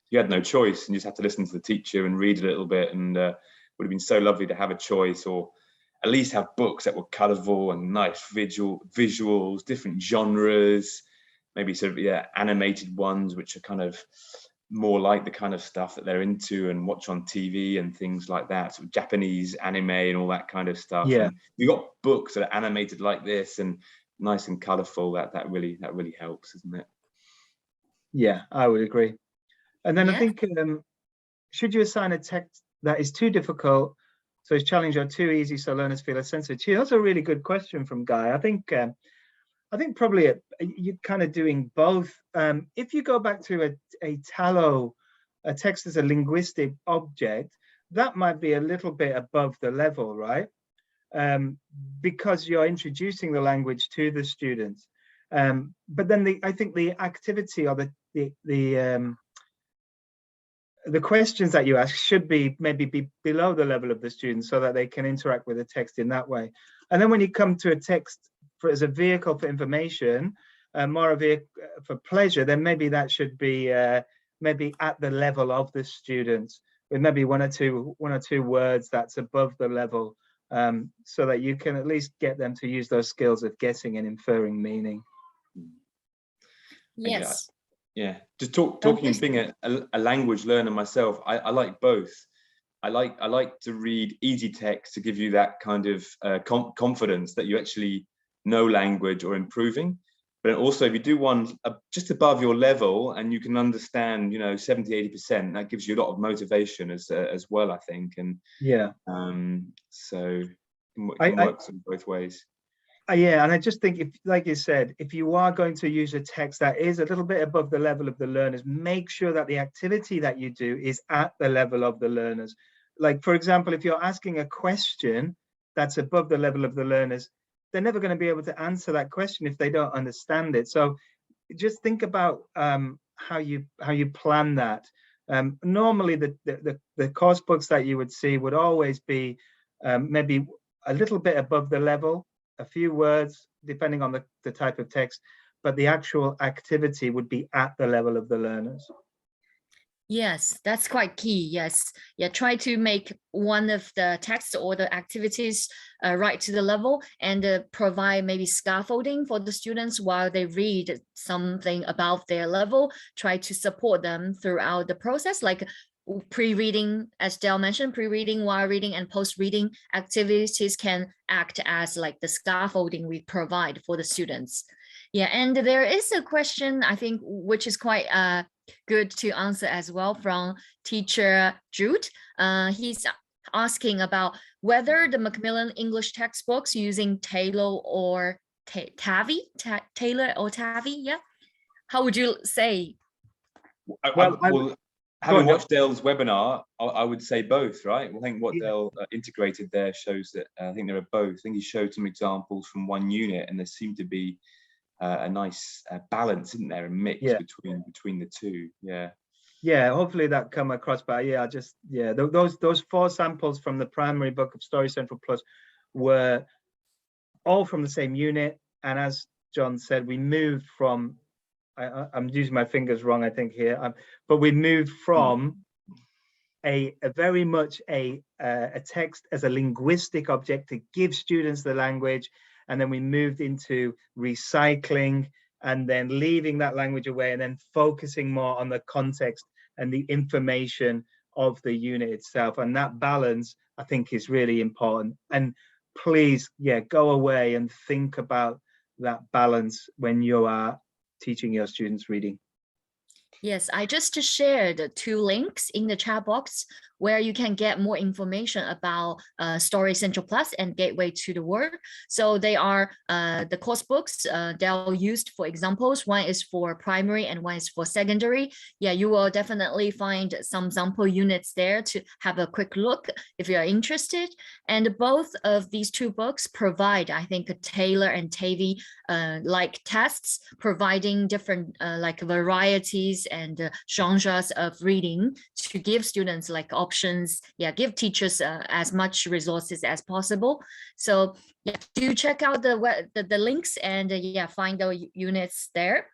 you had no choice, and you just had to listen to the teacher and read a little bit. And it would have been so lovely to have a choice, or at least have books that were colourful and nice visuals, different genres, maybe sort of animated ones, which are kind of more like the kind of stuff that they're into and watch on TV and things like that, sort of Japanese anime and all that kind of stuff. Yeah, and you got books that are animated like this and nice and colourful. That really helps, isn't it? Yeah, I would agree. And then Yeah. I think, should you assign a text that is too difficult, so it's challenging, or too easy, so learners feel a sense of achievement? That's a really good question from Guy. I think probably you're kind of doing both. If you go back to a Tallow, a text as a linguistic object, that might be a little bit above the level, right? Because you're introducing the language to the students. But then I think the activity or the questions that you ask should maybe be below the level of the students, so that they can interact with the text in that way. And then when you come to a text as a vehicle for information, more a vehicle for pleasure, then maybe that should be maybe at the level of the students, with maybe one or two words that's above the level, so that you can at least get them to use those skills of guessing and inferring meaning. Yes. Yeah, just talking and being a language learner myself, I like both. I like to read easy text to give you that kind of confidence that you actually know language or improving. But also, if you do one just above your level and you can understand, 70-80%, that gives you a lot of motivation as well, I think. And yeah, so it can work in both ways. Yeah, and I just think, if, like you said, if you are going to use a text that is a little bit above the level of the learners, make sure that the activity that you do is at the level of the learners. Like, for example, if you're asking a question that's above the level of the learners, they're never going to be able to answer that question if they don't understand it. So just think about how you plan that. Normally, the course books that you would see would always be maybe a little bit above the level, a few words, depending on the type of text, but the actual activity would be at the level of the learners. Yes, that's quite key. Yes. Yeah, try to make one of the texts or the activities right to the level, and provide maybe scaffolding for the students while they read something about their level. Try to support them throughout the process, like pre-reading, as Dale mentioned, pre-reading, while reading, and post-reading activities can act as like the scaffolding we provide for the students. Yeah, and there is a question, I think, which is quite good to answer as well, from teacher Jude. He's asking about whether the Macmillan English textbooks using Taylor or Tavi, yeah. How would you say? Well, having watched Dale's webinar, I would say both, right? I think what Dale integrated there shows that I think there are both. I think he showed some examples from one unit, and there seemed to be a nice balance, isn't there, a mix between the two. Hopefully that come across. But those 4 samples from the primary book of Story Central Plus were all from the same unit, and as John said, we moved from, I'm using my fingers wrong, I think here, but we moved from a very much a text as a linguistic object to give students the language. And then we moved into recycling and then leaving that language away and then focusing more on the context and the information of the unit itself. And that balance, I think, is really important. And please, go away and think about that balance when you are teaching your students reading. Yes, I just shared 2 links in the chat box where you can get more information about Story Central Plus and Gateway to the Word. So they are the course books Dale used for examples. One is for primary and one is for secondary. Yeah, you will definitely find some sample units there to have a quick look if you are interested. And both of these 2 books provide, I think, a Taylor and Tavy like tests, providing different like varieties and genres of reading to give students like options, give teachers as much resources as possible. So do check out the links and find the units there.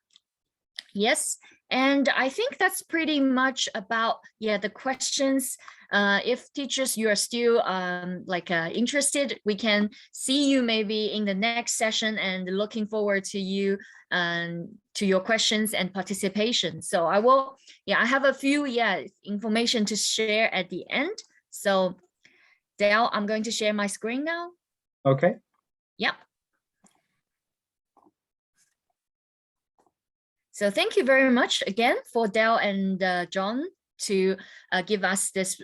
Yes, and I think that's pretty much about the questions. If teachers, you are still interested, we can see you maybe in the next session, and looking forward to you to your questions and participation. So I will, I have a few information to share at the end. So Dale, I'm going to share my screen now. Okay. Yep. So thank you very much again for Dale and John to give us this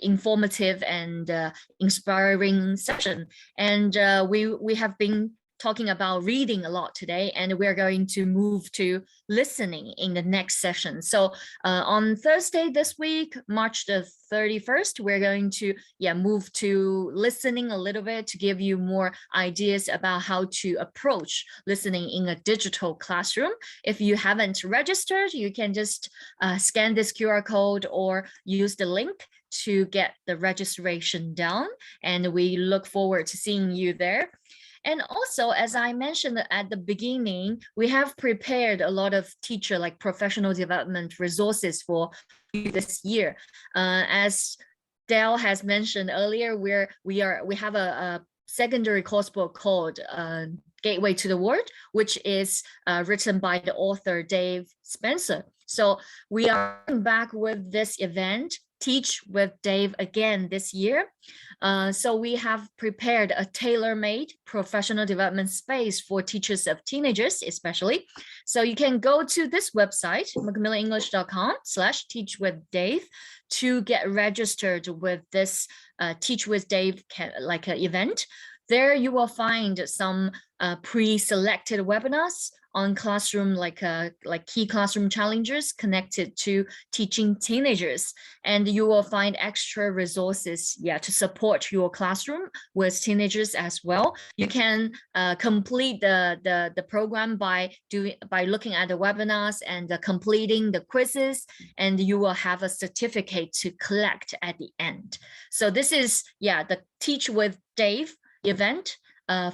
informative and inspiring session. And we have been talking about reading a lot today, and we're going to move to listening in the next session. So on Thursday this week, March the 31st, we're going to move to listening a little bit to give you more ideas about how to approach listening in a digital classroom. If you haven't registered, you can just scan this QR code or use the link to get the registration done. And we look forward to seeing you there. And also, as I mentioned at the beginning, we have prepared a lot of teacher professional development resources for this year. As Dale has mentioned earlier, we have a secondary course book called Gateway to the Word, which is written by the author Dave Spencer. So we are back with this event, Teach with Dave, again this year. So we have prepared a tailor-made professional development space for teachers of teenagers, especially. So you can go to this website, macmillanenglish.com/teachwithdave, to get registered with this Teach with Dave event. There you will find some pre-selected webinars on classroom, key classroom challenges connected to teaching teenagers. And you will find extra resources, to support your classroom with teenagers as well. You can complete the program by looking at the webinars and completing the quizzes, and you will have a certificate to collect at the end. So this is, the Teach with Dave event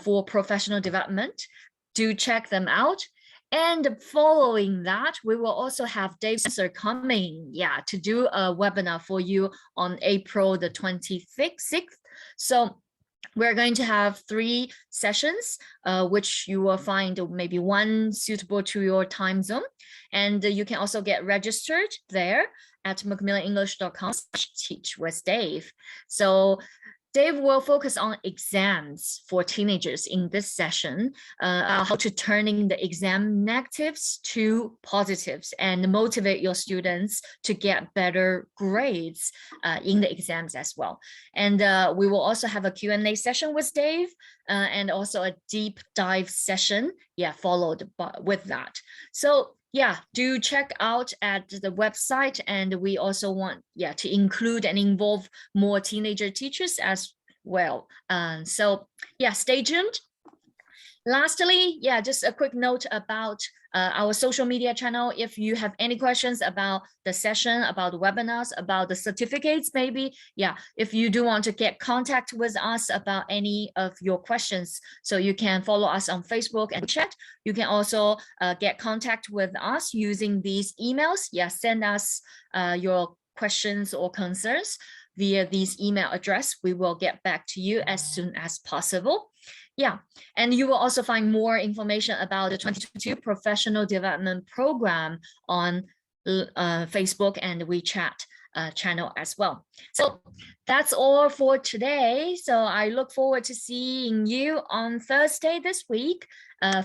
for professional development. Do check them out. And following that, we will also have Dave Spencer coming, to do a webinar for you on April the 26th. So we're going to have 3 sessions, which you will find maybe one suitable to your time zone. And you can also get registered there at macmillanenglish.com/teach-with-Dave. So Dave will focus on exams for teenagers in this session, how to turning the exam negatives to positives and motivate your students to get better grades in the exams as well. And we will also have a Q&A session with Dave and also a deep dive session, followed with that. So do check out at the website, and we also want to include and involve more teenager teachers as well. So stay tuned. Lastly, just a quick note about our social media channel. If you have any questions about the session, about the webinars, about the certificates, maybe, if you do want to get contact with us about any of your questions, so you can follow us on Facebook and chat. You can also get contact with us using these emails. Send us your questions or concerns via these email address. We will get back to you as soon as possible. And you will also find more information about the 2022 Professional Development Program on Facebook and WeChat channel as well. So that's all for today. So I look forward to seeing you on Thursday this week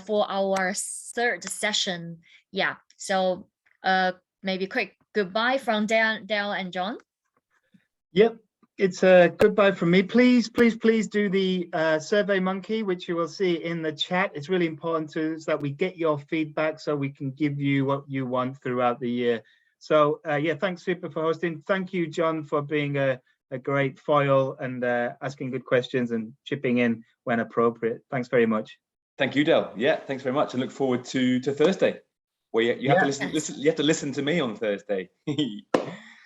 for our 3rd session. So maybe quick goodbye from Dale and John. Yep. It's a goodbye from me. Please do the Survey Monkey, which you will see in the chat. It's really important so that we get your feedback so we can give you what you want throughout the year. So thanks Super for hosting. Thank you, John, for being a great foil and asking good questions and chipping in when appropriate. Thanks very much. Thank you, Del. Thanks very much. I look forward to Thursday. Well, you have to listen. You have to listen to me on Thursday. See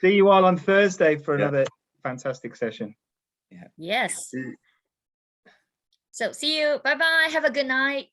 you all on Thursday for another fantastic session. Yes. So see you. Bye-bye. Have a good night.